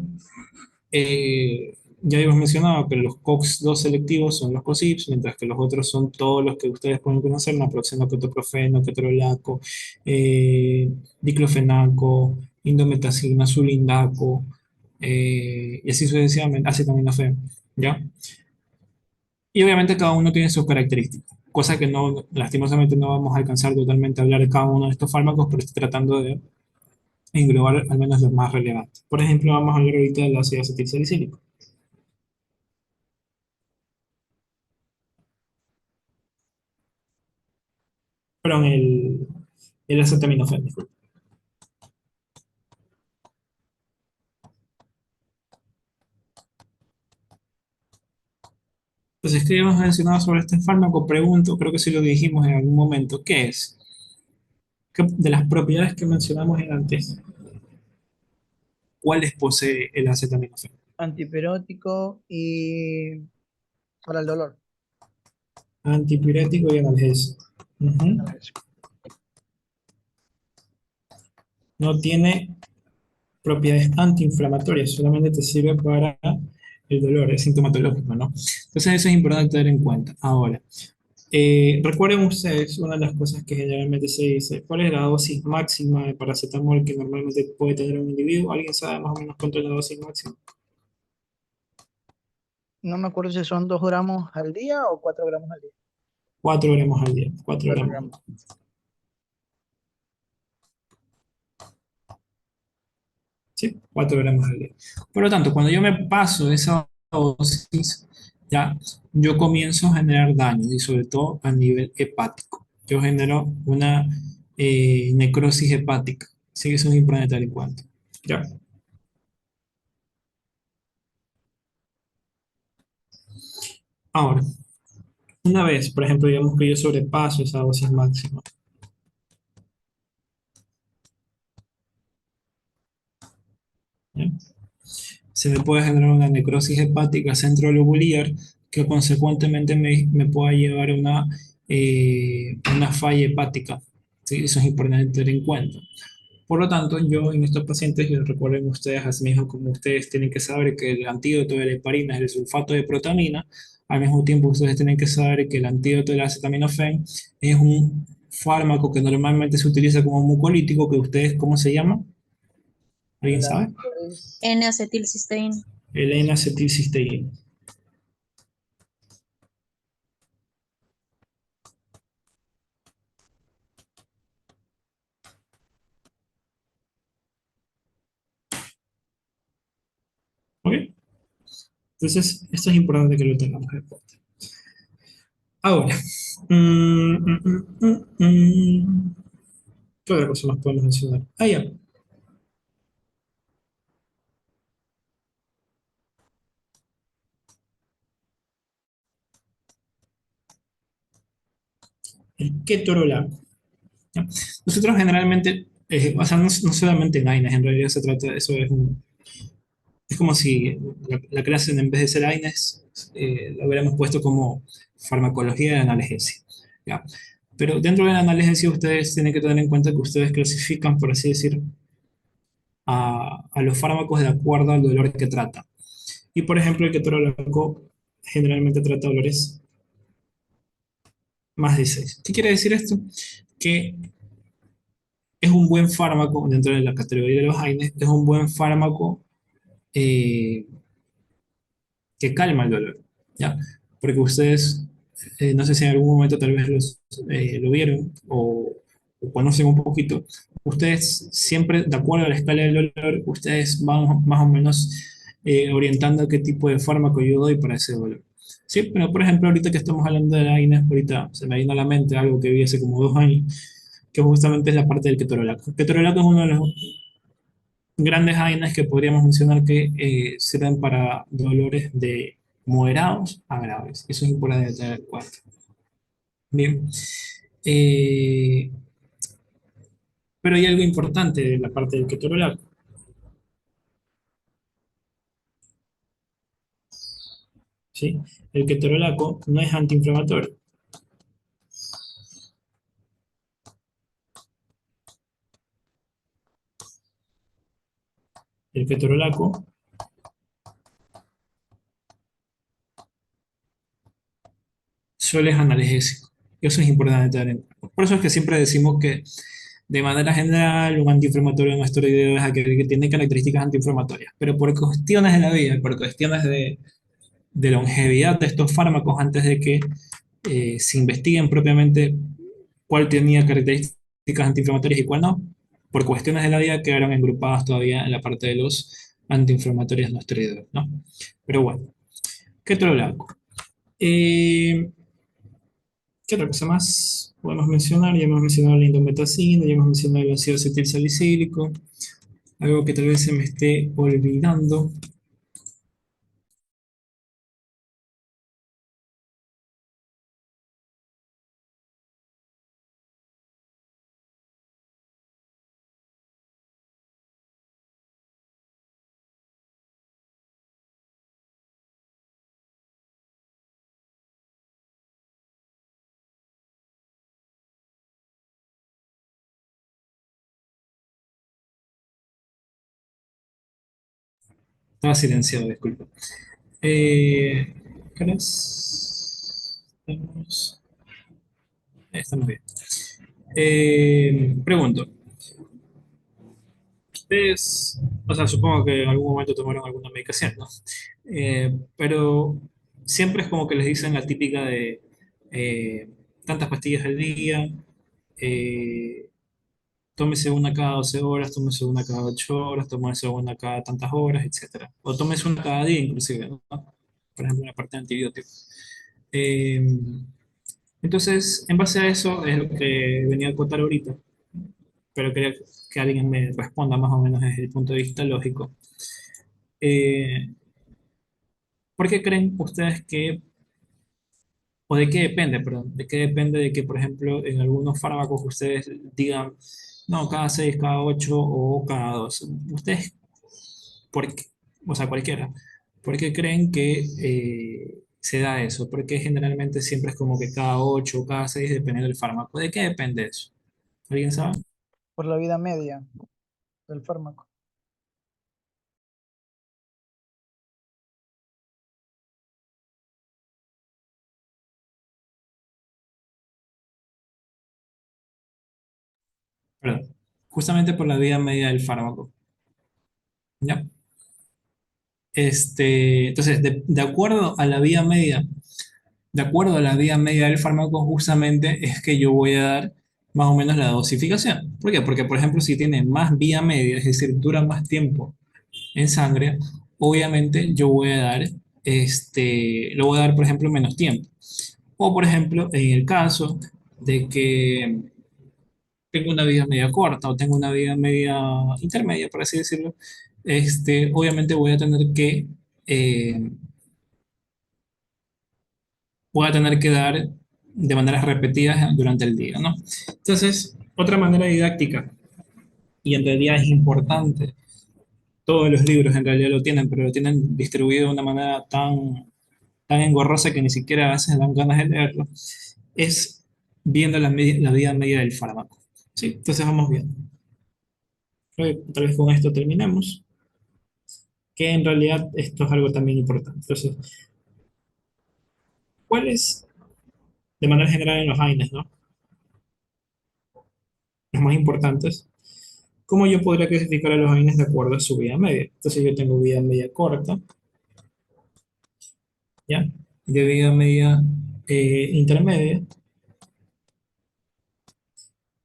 [SPEAKER 2] ya habíamos mencionado que los COX-2 selectivos son los COSIPs, mientras que los otros son todos los que ustedes pueden conocer: naproxeno, ketoprofeno, ketorolaco, diclofenaco, indometacina, sulindaco, y así sucesivamente, acetaminofén, ¿ya? Y obviamente cada uno tiene sus características, cosa que no, lastimosamente no vamos a alcanzar totalmente a hablar de cada uno de estos fármacos, pero estoy tratando de englobar al menos los más relevantes. Por ejemplo, vamos a hablar ahorita del ácido acetilsalicílico. perdón, el acetaminofén, disculpe. Entonces, ¿qué hemos mencionado sobre este fármaco? Pregunto, creo que sí lo dijimos en algún momento, ¿qué es? De las propiedades que mencionamos antes, ¿cuáles posee el acetaminofén?
[SPEAKER 3] Antipirótico y para el dolor.
[SPEAKER 2] Antipirético y analgésico. Ujú.
[SPEAKER 3] Analgésico.
[SPEAKER 2] No tiene propiedades antiinflamatorias, solamente te sirve para el dolor, es sintomatológico, ¿no? Entonces eso es importante tener en cuenta. Ahora, recuerden ustedes, una de las cosas que generalmente se dice, ¿cuál es la dosis máxima de paracetamol que normalmente puede tener un individuo? ¿Alguien sabe más o menos cuánto es la dosis máxima?
[SPEAKER 3] No me acuerdo si son 2 gramos al día o 4 gramos al día.
[SPEAKER 2] 4 gramos al día, 4
[SPEAKER 3] 4
[SPEAKER 2] gramos.
[SPEAKER 3] gramos.
[SPEAKER 2] ¿Sí? 4 gramos al día. Por lo tanto, cuando yo me paso esa dosis, ya, yo comienzo a generar daño y sobre todo a nivel hepático. Yo genero una necrosis hepática. Así que eso es importante tener en cuenta. ¿Ya? Ahora, una vez, por ejemplo, digamos que yo sobrepaso esa dosis máxima, ¿ya? Se me puede generar una necrosis hepática centrolobular que consecuentemente me pueda llevar a una falla hepática. ¿Sí? Eso es importante tener en cuenta. Por lo tanto, yo en estos pacientes, les recuerden ustedes, así mismo como ustedes tienen que saber que el antídoto de la heparina es el sulfato de protamina, al mismo tiempo ustedes tienen que saber que el antídoto del acetaminofén es un fármaco que normalmente se utiliza como mucolítico, que ustedes, ¿cómo se llama? ¿Alguien
[SPEAKER 3] El
[SPEAKER 2] sabe?
[SPEAKER 3] antídoto es
[SPEAKER 6] N-acetilcisteína.
[SPEAKER 2] El N-acetilcisteína. ¿Ok? Entonces, esto es importante que lo tengamos en cuenta. Ahora, ¿qué otra cosa más podemos mencionar? Ah, ya. El ketorolaco. ¿Ya? Nosotros generalmente, o sea, no solamente en AINES, en realidad se trata, eso es como si la clase en vez de ser AINES, la hubiéramos puesto como farmacología de analgesia. ¿Ya? Pero dentro de la analgesia ustedes tienen que tener en cuenta que ustedes clasifican, por así decir, a los fármacos de acuerdo al dolor que trata. Y por ejemplo, el ketorolaco generalmente trata dolores más de 6. ¿Qué quiere decir esto? Que es un buen fármaco dentro de la categoría de los AINES, es un buen fármaco eh, que calma el dolor, ¿ya? Porque ustedes, no sé si en algún momento tal vez lo vieron o conocen un poquito, ustedes siempre, de acuerdo a la escala del dolor, ustedes van más o menos orientando qué tipo de fármaco yo doy para ese dolor. Sí, pero por ejemplo, ahorita que estamos hablando de la AINES, ahorita se me vino a la mente algo que vi hace como 2 años, que justamente es la parte del ketorolaco. El ketorolaco es uno de los grandes AINES que podríamos mencionar que sirven para dolores de moderados a graves. Eso es importante tener en cuenta. Bien. Eh, pero hay algo importante de la parte del ketorolaco. ¿Sí? El ketorolaco no es antiinflamatorio. El ketorolaco solo es analgésico. Eso es importante tener en cuenta. Por eso es que siempre decimos que de manera general, un antiinflamatorio no esteroideo es aquel que tiene características antiinflamatorias, pero por cuestiones de la vida, por cuestiones de longevidad de estos fármacos antes de que se investiguen propiamente cuál tenía características antiinflamatorias y cuál no. Por cuestiones de la vida quedaron agrupadas todavía en la parte de los antiinflamatorios no esteroideos, ¿no? Pero bueno, ketorolaco. Eh, ¿Qué otra cosa más podemos mencionar? Ya hemos mencionado la indometacina, ya hemos mencionado el ácido acetilsalicílico, algo que tal vez se me esté olvidando. Estaba silenciado, disculpa. ¿Cuáles? Estamos bien. Pregunto, ustedes, o sea, supongo que en algún momento tomaron alguna medicación, ¿no? Pero siempre es como que les dicen la típica de tantas pastillas al día, eh, tómese una cada 12 horas, tómese una cada 8 horas, tómese una cada tantas horas, etcétera. O tómese una cada día inclusive, ¿no? Por ejemplo, la parte de antibióticos. Eh, entonces, en base a eso es lo que venía a contar ahorita, pero quería que alguien me responda más o menos desde el punto de vista lógico. Eh, ¿Por qué creen ustedes que, o de qué depende, perdón, de qué depende de que, por ejemplo, en algunos fármacos ustedes digan, no, cada 6, cada 8 o cada 2? ¿Ustedes por qué? O sea, cualquiera. ¿Por qué creen que se da eso? Porque generalmente siempre es como que cada 8 o cada 6 dependiendo del fármaco. ¿De qué depende eso? ¿Alguien sabe?
[SPEAKER 3] por la vida media del fármaco.
[SPEAKER 2] Perdón. Justamente por la vida media del fármaco. ¿Ya? Entonces, de acuerdo a la vida media, de acuerdo a la vida media del fármaco, justamente es que yo voy a dar más o menos la dosificación. ¿Por qué? Porque, por ejemplo, si tiene más vía media, es decir, dura más tiempo en sangre, obviamente yo voy a dar, lo voy a dar, por ejemplo, menos tiempo. O, por ejemplo, en el caso de que tengo una vida media corta o tengo una vida media intermedia, por así decirlo, obviamente eh, voy a tener que dar de maneras repetidas durante el día, ¿no? Entonces, otra manera didáctica, y en realidad es importante, todos los libros en realidad lo tienen, pero lo tienen distribuido de una manera tan engorrosa que ni siquiera a veces dan ganas de leerlo, es viendo la vida media del fármaco. ¿Sí? Entonces vamos bien. Creo que tal vez con esto terminemos, que en realidad esto es algo también importante. Entonces, ¿cuáles, de manera general en los AINES, ¿no? Los más importantes, ¿cómo yo podría clasificar a los AINES de acuerdo a su vida media? Entonces yo tengo vida media corta, ¿ya? De vida media intermedia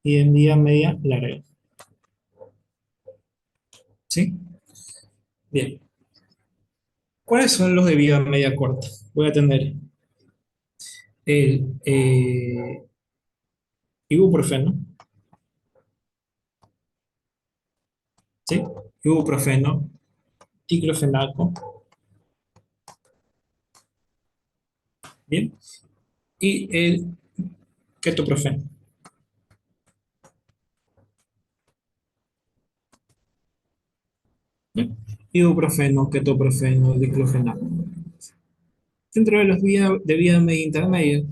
[SPEAKER 2] y en vida media larga, ¿sí? Bien. ¿Cuáles son los de vida media corta? Voy a tener el ibuprofeno, ¿sí? Ibuprofeno, diclofenaco, ¿bien? Y el ketoprofeno, ¿bien? Ibuprofeno, ketoprofeno, diclofenaco. Dentro de los de vida media intermedia,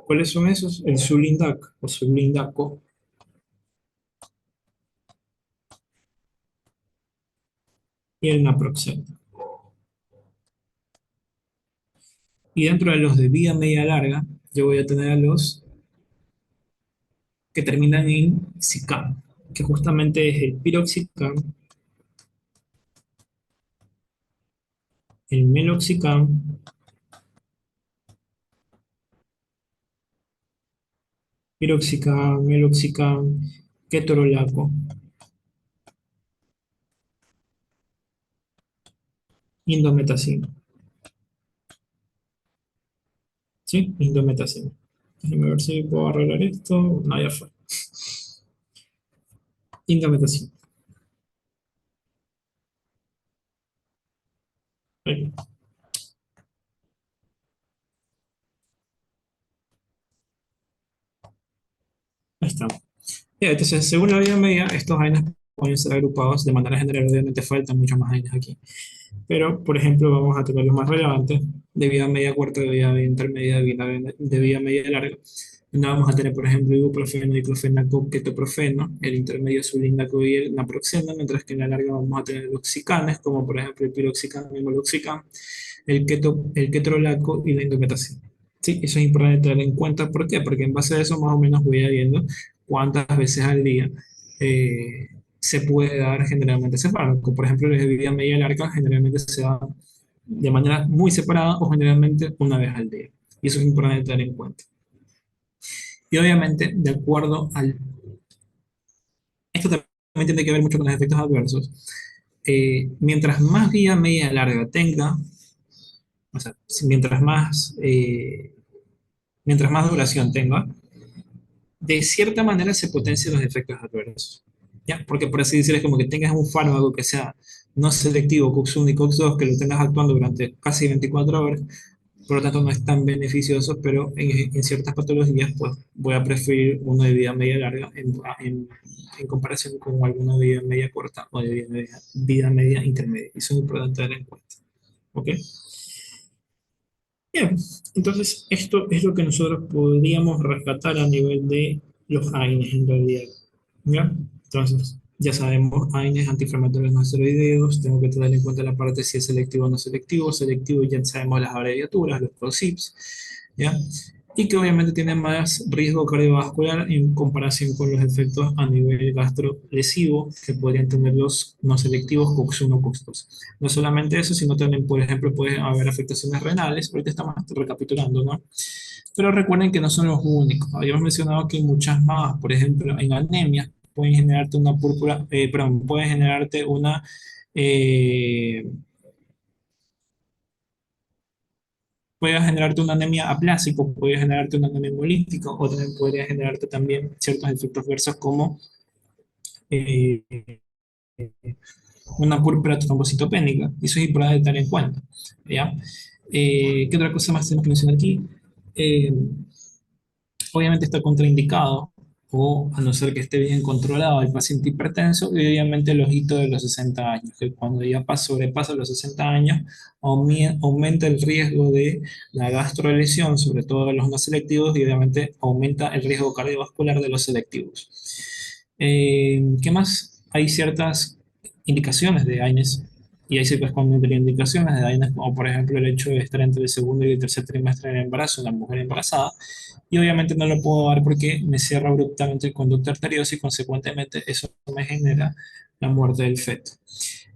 [SPEAKER 2] ¿cuáles son esos? El Sulindac o Sulindaco y el Naproxen. Y dentro de los de vida media larga, yo voy a tener a los que terminan en SICAM, que justamente es el piroxicam, el meloxicam, piroxicam, meloxicam, ketorolaco, indometacina. ¿Sí? Indometacina. Déjame ver si puedo arreglar esto. No, ya fue. Indamentación. Ahí está. Ya, entonces, según la vida media, estos AINES pueden ser agrupados de manera general. Obviamente faltan muchos más AINES aquí. Pero, por ejemplo, vamos a tener los más relevantes: de vida media corta, de vida intermedia, de vida media larga. Donde vamos a tener, por ejemplo, ibuprofeno, diclofenaco, ketoprofeno, el intermedio sulindaco y el naproxeno, mientras que en la larga vamos a tener oxicanes, como por ejemplo el piroxicam, el moloxicam, el ketorolaco y la indometacina. Sí, eso es importante tener en cuenta. ¿Por qué? Porque en base a eso más o menos voy a ir viendo cuántas veces al día eh, se puede dar generalmente ese fármaco. Por ejemplo, la de vida media larga generalmente se da de manera muy separada o generalmente una vez al día. Y eso es importante tener en cuenta. Y obviamente, de acuerdo al... Esto también tiene que ver mucho con los efectos adversos. Mientras más vida media larga tenga, o sea, mientras más duración tenga, de cierta manera se potencian los efectos adversos. ¿Ya? Porque por así decirlo, es como que tengas un fármaco que sea no selectivo, COX-1 y COX-2, que lo tengas actuando durante casi 24 horas, por lo tanto no es tan beneficioso, pero en ciertas patologías pues voy a preferir uno de vida media larga en comparación con alguno de vida media corta o de vida media intermedia. Eso es importante tener en cuenta. ¿Ok? Bien, entonces esto es lo que nosotros podríamos rescatar a nivel de los AINES en realidad. ¿Ya? Entonces, ya sabemos, AINES, antiinflamatorios no esteroideos, tengo que tener en cuenta la parte si es selectivo o no selectivo. Selectivo ya sabemos las abreviaturas, los PROCIPs, ¿ya? Y que obviamente tiene más riesgo cardiovascular en comparación con los efectos a nivel gastrolesivo que podrían tener los no selectivos COX-1, COX-2. No solamente eso, sino también, por ejemplo, puede haber afectaciones renales. Ahorita estamos recapitulando, ¿no? Pero recuerden que no son los únicos. Habíamos mencionado que hay muchas más. Por ejemplo, en anemia pueden generarte una púrpura, perdón, pueden generarte una, eh, puede generarte una anemia aplásica, puede generarte una anemia hemolítica, o también podría generarte también ciertos efectos adversos como eh, una púrpura trombocitopénica. Eso es importante tener en cuenta, ¿ya? ¿Qué otra cosa más tenemos que mencionar aquí? Eh, Obviamente está contraindicado, o a no ser que esté bien controlado el paciente hipertenso, y obviamente el ojito de los 60 años, que cuando ya sobrepasa los 60 años, aumenta el riesgo de la gastrolesión, sobre todo de los no selectivos, y obviamente aumenta el riesgo cardiovascular de los selectivos. ¿Qué más? Hay ciertas indicaciones de AINES, y hay ciertas contraindicaciones de AINES, como por ejemplo el hecho de estar entre el segundo y el tercer trimestre del embarazo en la mujer embarazada, y obviamente no lo puedo dar porque me cierra abruptamente el conducto arterioso y consecuentemente eso me genera la muerte del feto.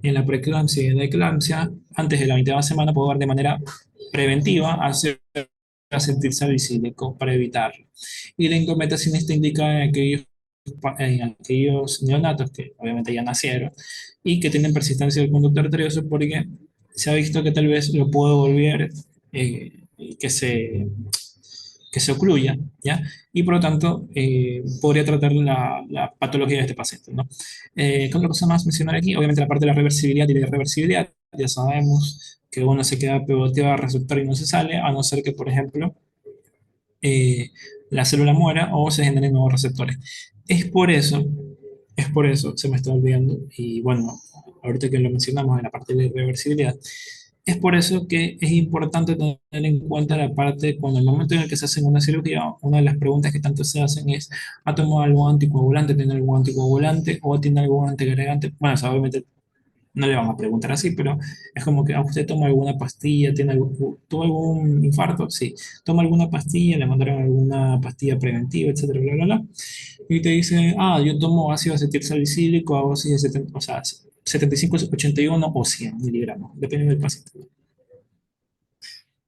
[SPEAKER 2] En la preeclampsia y en la eclampsia, antes de la 20ª semana puedo dar de manera preventiva hacer acetil salicílico para evitarlo. Y la indometacina está indicada en aquellos neonatos que obviamente ya nacieron y que tienen persistencia del conducto arterioso, porque se ha visto que tal vez lo puedo volver, que se que se ocluya, ¿ya? Y por lo tanto, podría tratar la patología de este paciente, ¿no? ¿Qué otra cosa más mencionar aquí? Obviamente la parte de la reversibilidad y la irreversibilidad. Ya sabemos que uno se queda pegoteado al receptor y no se sale, a no ser que, por ejemplo, eh, la célula muera o se generen nuevos receptores. Es por eso, es por eso, se me está olvidando, y bueno, ahorita que lo mencionamos en la parte de la irreversibilidad, es por eso que es importante tener en cuenta la parte, cuando el momento en el que se hace una cirugía, una de las preguntas que tanto se hacen es: ¿ha tomado algún anticoagulante? ¿Tiene algún anticoagulante? ¿O tiene algún antiagregante? Bueno, o sea, obviamente no le vamos a preguntar así, pero es como que: ¿a usted toma alguna pastilla? ¿Tuvo algún infarto? Sí. ¿Toma alguna pastilla? ¿Le mandaron alguna pastilla preventiva, etcétera, bla, bla, bla? Y te dice: yo tomo ácido acetil salicílico a dosis de 70, o sea, 75, 81 o 100 miligramos, dependiendo del paciente,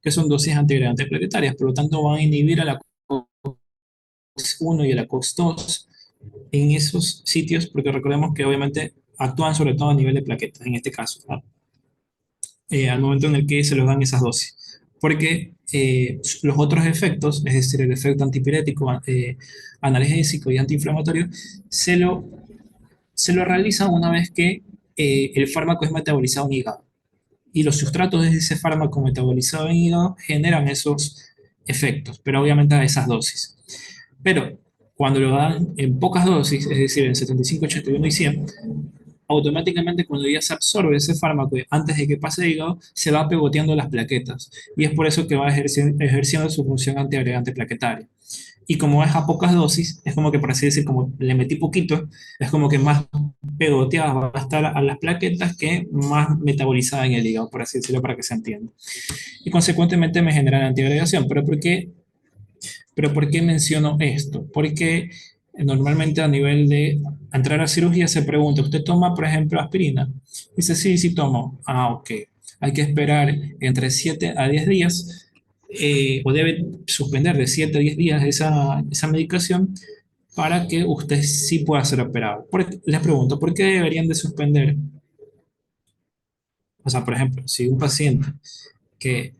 [SPEAKER 2] que son dosis antiagregantes planetarias. Por lo tanto, van a inhibir a la COX-1 y a la COX-2 en esos sitios, porque recordemos que obviamente actúan sobre todo a nivel de plaquetas, en este caso, ¿no? Al momento en el que se les dan esas dosis. porque los otros efectos, es decir, el efecto antipirético, analgésico y antiinflamatorio, se lo, se lo realiza una vez que el fármaco es metabolizado en hígado. Y los sustratos de ese fármaco metabolizado en hígado generan esos efectos, pero obviamente a esas dosis. Pero cuando lo dan en pocas dosis, es decir, en 75, 81 y 100, automáticamente cuando ya se absorbe ese fármaco antes de que pase el hígado, se va pegoteando las plaquetas. Y es por eso que va ejerciendo su función antiagregante plaquetaria. Y como es a pocas dosis, es como que, por así decir, como le metí poquito, es como que más pegoteada va a estar a las plaquetas que más metabolizada en el hígado, por así decirlo, para que se entienda. Y consecuentemente me genera antiagregación. Pero ¿por qué menciono esto? Porque normalmente a nivel de entrar a cirugía se pregunta, ¿usted toma, por ejemplo, aspirina? Dice, sí, sí tomo. Ah, ok. Hay que esperar entre 7 a 10 días o debe suspender de 7 a 10 días esa medicación para que usted sí pueda ser operado. Les pregunto, ¿por qué deberían de suspender? O sea, por ejemplo, si un paciente que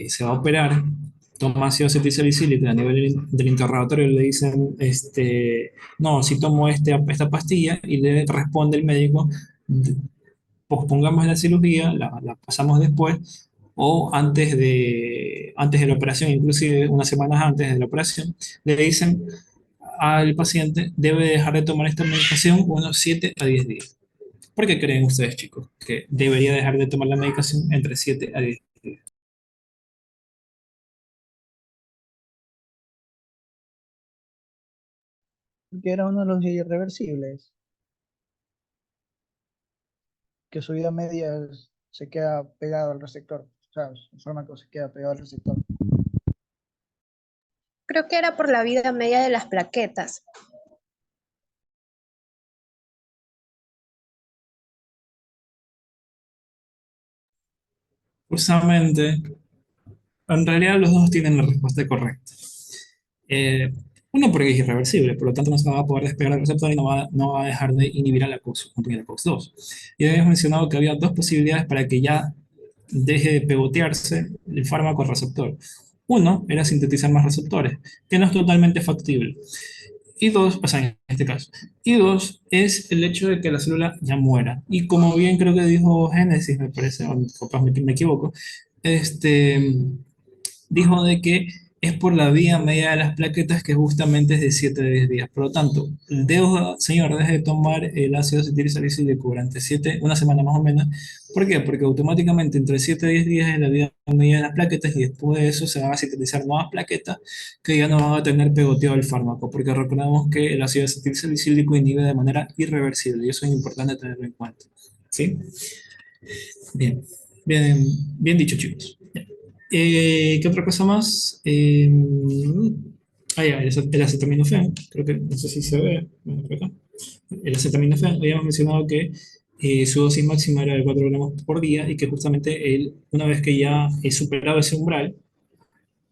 [SPEAKER 2] se va a operar, toma ácido acetilsalicílico a nivel del interrogatorio le dicen, no, si tomo esta pastilla y le responde el médico, pospongamos la cirugía, la pasamos después o antes de la operación, inclusive unas semanas antes de la operación, le dicen al paciente debe dejar de tomar esta medicación unos 7 a 10 días. ¿Por qué creen ustedes, chicos, que debería dejar de tomar la medicación entre 7 a 10 días?
[SPEAKER 3] Que era uno de los irreversibles, que su vida media se queda pegado al receptor, o sea, el fármaco se queda pegado al receptor.
[SPEAKER 7] Creo que era por la vida media de las plaquetas.
[SPEAKER 2] Justamente, en realidad los dos tienen la respuesta correcta. Eh, Uno porque es irreversible, por lo tanto no se va a poder despegar del receptor y no va a dejar de inhibir a la COX-2. Y habíamos mencionado que había dos posibilidades para que ya deje de pegotearse el fármaco al receptor. Uno era sintetizar más receptores, que no es totalmente factible. Y dos, o sea, en este caso. Y dos, es el hecho de que la célula ya muera. Y como bien creo que dijo Génesis, me parece, o capaz me equivoco, este, dijo de que es por la vía media de las plaquetas que justamente es de 7 a 10 días. Por lo tanto, señor, deje de tomar el ácido acetilsalicílico durante una semana más o menos. ¿Por qué? Porque automáticamente entre 7 a 10 días es la vía media de las plaquetas y después de eso se van a sintetizar nuevas plaquetas que ya no van a tener pegoteado el fármaco, porque recordemos que el ácido acetilsalicílico inhibe de manera irreversible y eso es importante tenerlo en cuenta. ¿Sí? Bien, bien dicho, chicos. ¿Qué otra cosa más? Ya, el acetaminofén, creo que, no sé si se ve, bueno, por acá. El acetaminofén, habíamos mencionado que su dosis máxima era de 4 gramos por día y que justamente una vez que ya he superado ese umbral,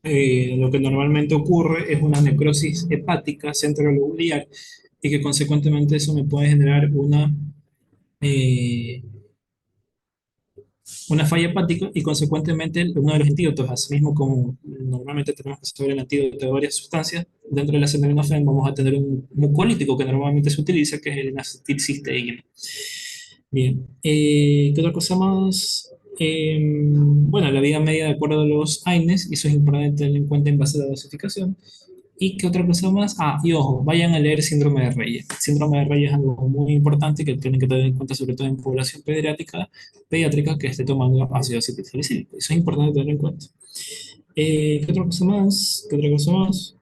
[SPEAKER 2] lo que normalmente ocurre es una necrosis hepática centrolobular y que consecuentemente eso me puede generar eh, una falla hepática y consecuentemente uno de los antídotos, así mismo como normalmente tenemos que saber el antídoto de varias sustancias, dentro del acetaminofén vamos a tener un mucolítico que normalmente se utiliza, que es el N-acetilcisteína. Bien, ¿qué otra cosa más? Bueno, la vida media de acuerdo a los AINES, y eso es importante tener en cuenta en base a la dosificación. ¿Y qué otra cosa más? Ah, y ojo, vayan a leer síndrome de Reyes. Síndrome de Reyes es algo muy importante que tienen que tener en cuenta, sobre todo en población pediátrica que esté tomando ácido acetilsalicílico. Eso es importante tener en cuenta. ¿Qué otra cosa más? ¿Qué otra cosa más?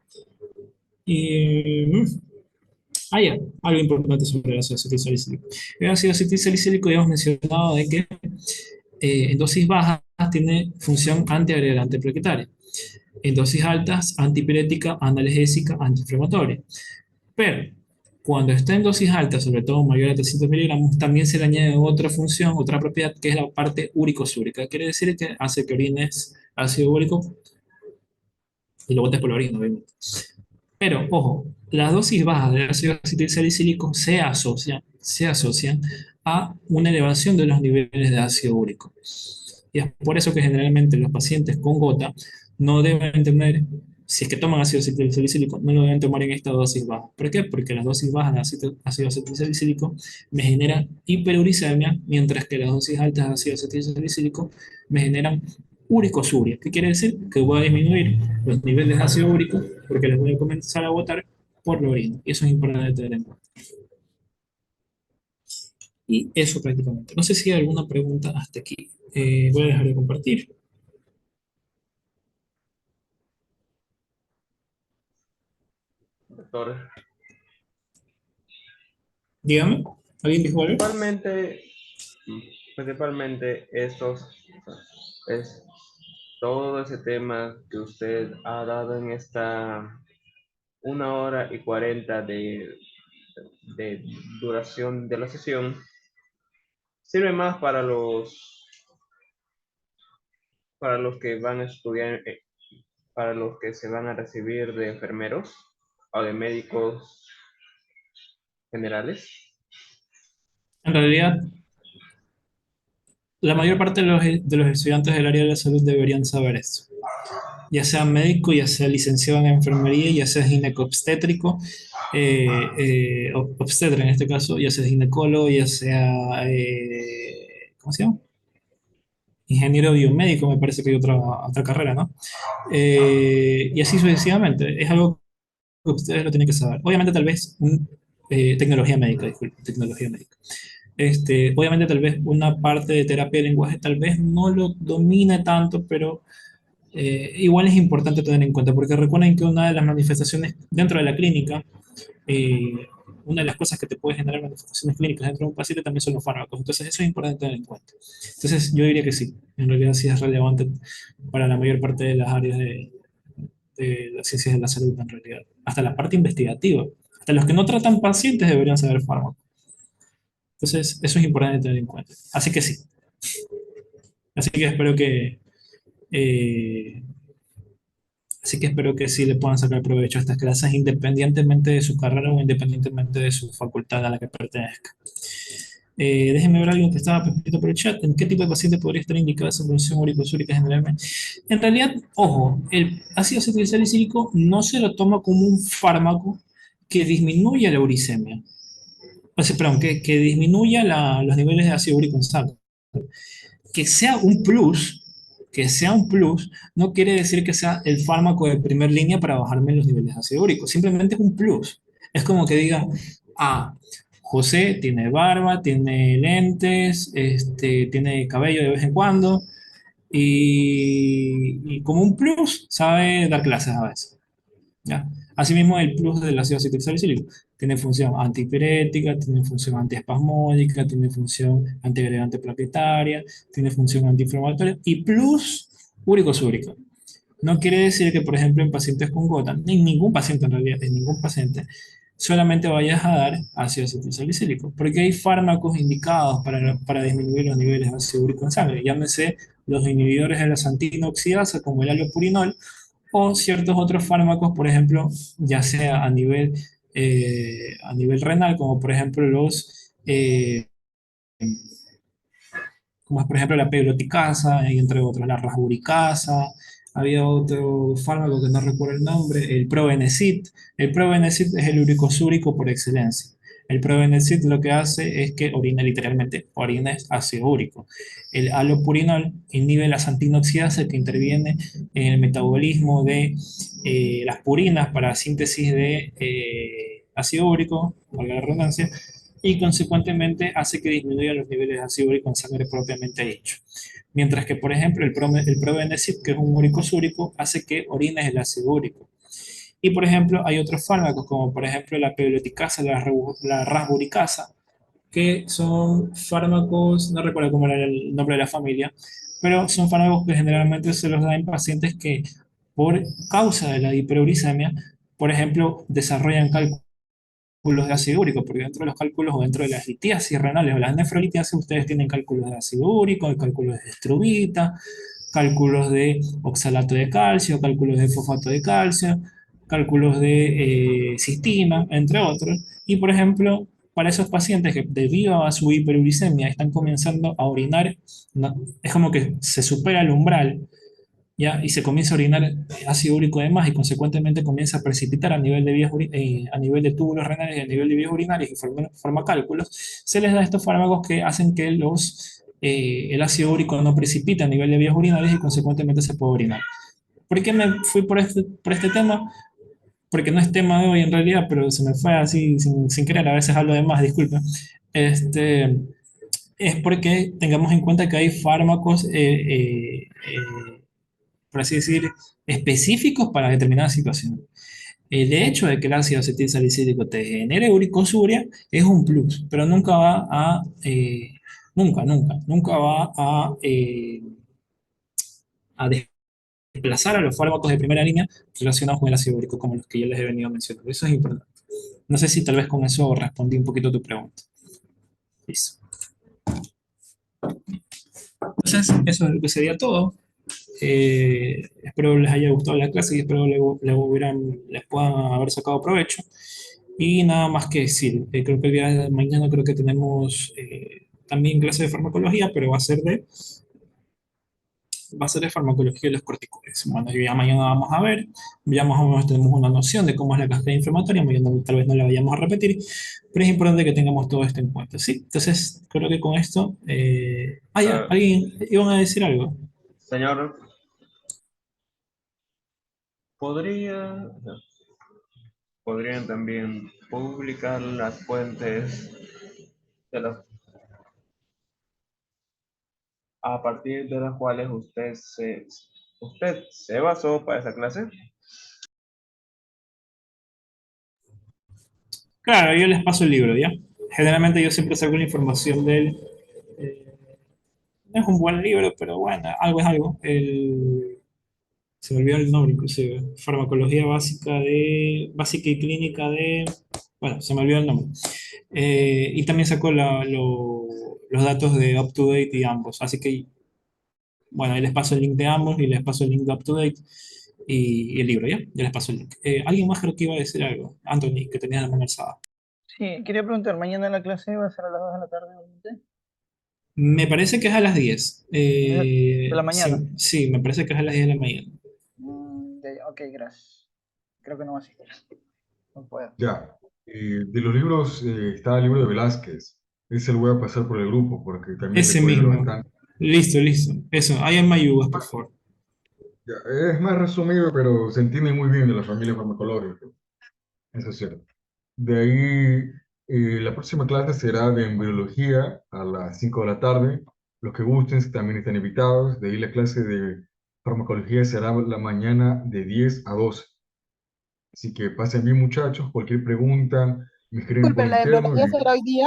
[SPEAKER 2] Ya, algo importante sobre el ácido acetilsalicílico. El ácido acetilsalicílico ya hemos mencionado de que en dosis bajas tiene función antiagregante plaquetaria. En dosis altas, antipirética, analgésica, antiinflamatoria. Pero cuando está en dosis altas, sobre todo mayor a 300 miligramos, también se le añade otra función, otra propiedad, que es la parte úrico-súrica. Quiere decir que hace que orines ácido úrico y lo botes por la orina, obviamente. Pero, ojo, las dosis bajas de ácido acetilsalicílico se asocian a una elevación de los niveles de ácido úrico. Y es por eso que generalmente los pacientes con gota no deben tener, si es que toman ácido acetilsalicílico, no lo deben tomar en esta dosis baja. ¿Por qué? Porque las dosis bajas de ácido acetilsalicílico me generan hiperuricemia, mientras que las dosis altas de ácido acetilsalicílico me generan uricosuria. ¿Qué quiere decir? Que voy a disminuir los niveles de ácido úrico porque les voy a comenzar a botar por la orina. Y eso es importante tener en cuenta. Y eso prácticamente. No sé si hay alguna pregunta hasta aquí. Voy a dejar de compartir.
[SPEAKER 4] Doctor,
[SPEAKER 2] Dígame, ¿alguien dijo algo?
[SPEAKER 4] principalmente es todo ese tema que usted ha dado en esta 1 hora y 40 de duración de la sesión, sirve más para los que van a estudiar, para los que se van a recibir de enfermeros o de médicos generales.
[SPEAKER 2] En realidad, la mayor parte de los estudiantes del área de la salud deberían saber esto. Ya sea médico, ya sea licenciado en enfermería, ya sea ginecobstétrico, obstetra en este caso, ya sea ginecólogo, ya sea, ¿cómo se llama? Ingeniero biomédico, me parece que hay otra carrera, ¿no? Y así sucesivamente. Es algo que ustedes lo tienen que saber. Obviamente, tal vez, tecnología médica, disculpe, tecnología médica. Obviamente, tal vez una parte de terapia de lenguaje tal vez no lo domine tanto, pero igual es importante tener en cuenta, porque recuerden que una de las manifestaciones dentro de la clínica, eh, una de las cosas que te puede generar manifestaciones clínicas dentro de un paciente también son los fármacos. Entonces, eso es importante tener en cuenta. Entonces, yo diría que sí, en realidad sí es relevante para la mayor parte de las áreas de las ciencias de la salud, en realidad. Hasta la parte investigativa. Hasta los que no tratan pacientes deberían saber fármacos. Entonces, eso es importante tener en cuenta. Así que sí. Así que espero que, eh, así que espero que sí le puedan sacar provecho a estas clases independientemente de su carrera o independientemente de su facultad a la que pertenezca. Déjenme ver algo que estaba escrito por el chat. ¿En qué tipo de paciente podría estar indicada esa función uricosúrica generalmente? En realidad, ojo, el ácido acetilsalicílico no se lo toma como un fármaco que disminuya la uricemia. O sea, perdón, que disminuya los niveles de ácido úrico en sangre. Que sea un plus, que sea un plus, no quiere decir que sea el fármaco de primer línea para bajarme los niveles de ácido úrico. Simplemente es un plus. Es como que diga, ah, José tiene barba, tiene lentes, tiene cabello de vez en cuando, y como un plus sabe dar clases a veces. ¿Ya? Asimismo, el plus del ácido acetilsalicílico tiene función antipirética, tiene función antiespasmódica, tiene función antiagregante plaquetaria, tiene función antiinflamatoria y plus úrico-súrica. No quiere decir que, por ejemplo, en pacientes con gota, ni en ningún paciente en realidad, en ningún paciente, solamente vayas a dar ácido acetilsalicílico, porque hay fármacos indicados para disminuir los niveles de ácido úrico en sangre, llámese los inhibidores de la santina oxidasa como el allopurinol, o ciertos otros fármacos, por ejemplo, ya sea a nivel renal, como por ejemplo como es por ejemplo la pegloticasa, y entre otros, la rasburicasa. Había otro fármaco que no recuerdo el nombre, el Probenecid. El Probenecid es el uricosúrico por excelencia. El Probenecid lo que hace es que orina literalmente, orina es ácido úrico. El allopurinol inhibe la santina oxidasa que interviene en el metabolismo de las purinas para síntesis de ácido úrico, valga la redundancia, y consecuentemente hace que disminuyan los niveles de ácido úrico en sangre propiamente dicho. Mientras que, por ejemplo, el Probenecid, que es un uricosúrico, hace que orines el ácido úrico. Y, por ejemplo, hay otros fármacos, como por ejemplo la pegloticasa, la rasburicasa, que son fármacos, no recuerdo cómo era el nombre de la familia, pero son fármacos que generalmente se los dan en pacientes que, por causa de la hiperuricemia, por ejemplo, desarrollan cálculos de ácido úrico, porque dentro de los cálculos o dentro de las litiasis renales o las nefrolitiasis, ustedes tienen cálculos de ácido úrico, cálculos de estrubita, cálculos de oxalato de calcio, cálculos de fosfato de calcio, cálculos de cistina, entre otros. Y por ejemplo, para esos pacientes que debido a su hiperuricemia están comenzando a orinar, es como que se supera el umbral, ¿ya? Y se comienza a orinar ácido úrico de más y consecuentemente comienza a precipitar a nivel de a nivel de túbulos renales y a nivel de vías urinarias y forma cálculos, se les da estos fármacos que hacen que el ácido úrico no precipite a nivel de vías urinarias y consecuentemente se puede orinar. ¿Por qué me fui por este tema? Porque no es tema de hoy en realidad, pero se me fue así sin querer, a veces hablo de más, disculpa. Este, es porque tengamos en cuenta que hay fármacos por así decir, específicos para determinada situación. El hecho de que el ácido acetil salicílico te genere uricosuria es un plus, pero nunca va a, nunca va a desplazar a los fármacos de primera línea relacionados con el ácido úrico, como los que ya les he venido mencionando. Eso es importante. No sé si tal vez con eso respondí un poquito a tu pregunta. Listo. Entonces, eso es lo que sería todo. Espero les haya gustado la clase y espero les puedan haber sacado provecho. Y nada más que decir, creo que el día de mañana creo que tenemos también clase de farmacología, pero va a ser de farmacología de los corticoides. Bueno, ya mañana vamos a ver, ya más o menos tenemos una noción de cómo es la cascada inflamatoria, mañana tal vez no la vayamos a repetir, pero es importante que tengamos todo esto en cuenta, ¿sí? Entonces, creo que con esto... ya,
[SPEAKER 4] Ah,
[SPEAKER 2] ¿alguien iban a decir algo?
[SPEAKER 4] señor, ¿podría, podrían también publicar las fuentes de las, a partir de las cuales usted se basó para esa clase?
[SPEAKER 2] Claro, yo les paso el libro, ¿ya? Generalmente yo siempre saco la información de él. eh, no es un buen libro, pero bueno, algo es algo. Se me olvidó el nombre inclusive. Farmacología básica y clínica de... Bueno, se me olvidó el nombre. Y también sacó los datos de UpToDate y ambos. Así que, bueno, ahí les paso el link de ambos y les paso el link de UpToDate y el libro, ¿ya? Ya les paso el link. ¿Alguien más creo que iba a decir algo? Anthony, que tenía la mano alzada.
[SPEAKER 3] Sí, quería preguntar, ¿mañana la clase va a ser a las 2 de la tarde, obviamente?
[SPEAKER 2] Me parece que es a las 10.
[SPEAKER 3] De la
[SPEAKER 2] Sí,
[SPEAKER 3] mañana.
[SPEAKER 2] sí, me parece que es a las 10 de la mañana.
[SPEAKER 3] Ok, gracias. Creo que no va a asistir. No puedo.
[SPEAKER 1] Ya. De los libros, está el libro de Velázquez. Ese lo voy a pasar por el grupo porque también le
[SPEAKER 2] Ese
[SPEAKER 1] puede ayudar
[SPEAKER 2] mismo.
[SPEAKER 1] bastante.
[SPEAKER 2] Listo, listo. Eso, ahí me ayudas, por favor.
[SPEAKER 1] Ya, es más resumido, pero se entiende muy bien de la familia farmacológica. Eso es cierto. De ahí, la próxima clase será de embriología a las 5 de la tarde. Los que gusten también están invitados. De ahí la clase de farmacología será la mañana de 10 a 12. Así que pasen bien, muchachos. Cualquier pregunta, me escriben por
[SPEAKER 8] Disculpe, ¿la
[SPEAKER 1] interno.
[SPEAKER 8] embriología será hoy día?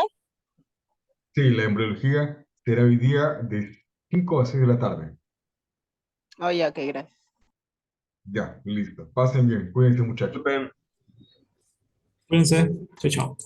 [SPEAKER 1] Sí, la embriología será hoy día de 5 a 6 de la tarde.
[SPEAKER 8] Oh, ya, ok, gracias.
[SPEAKER 1] Ya, listo. Pasen bien. Cuídense, muchachos.
[SPEAKER 4] Disculpen,
[SPEAKER 2] Cuídense. Chao, chao.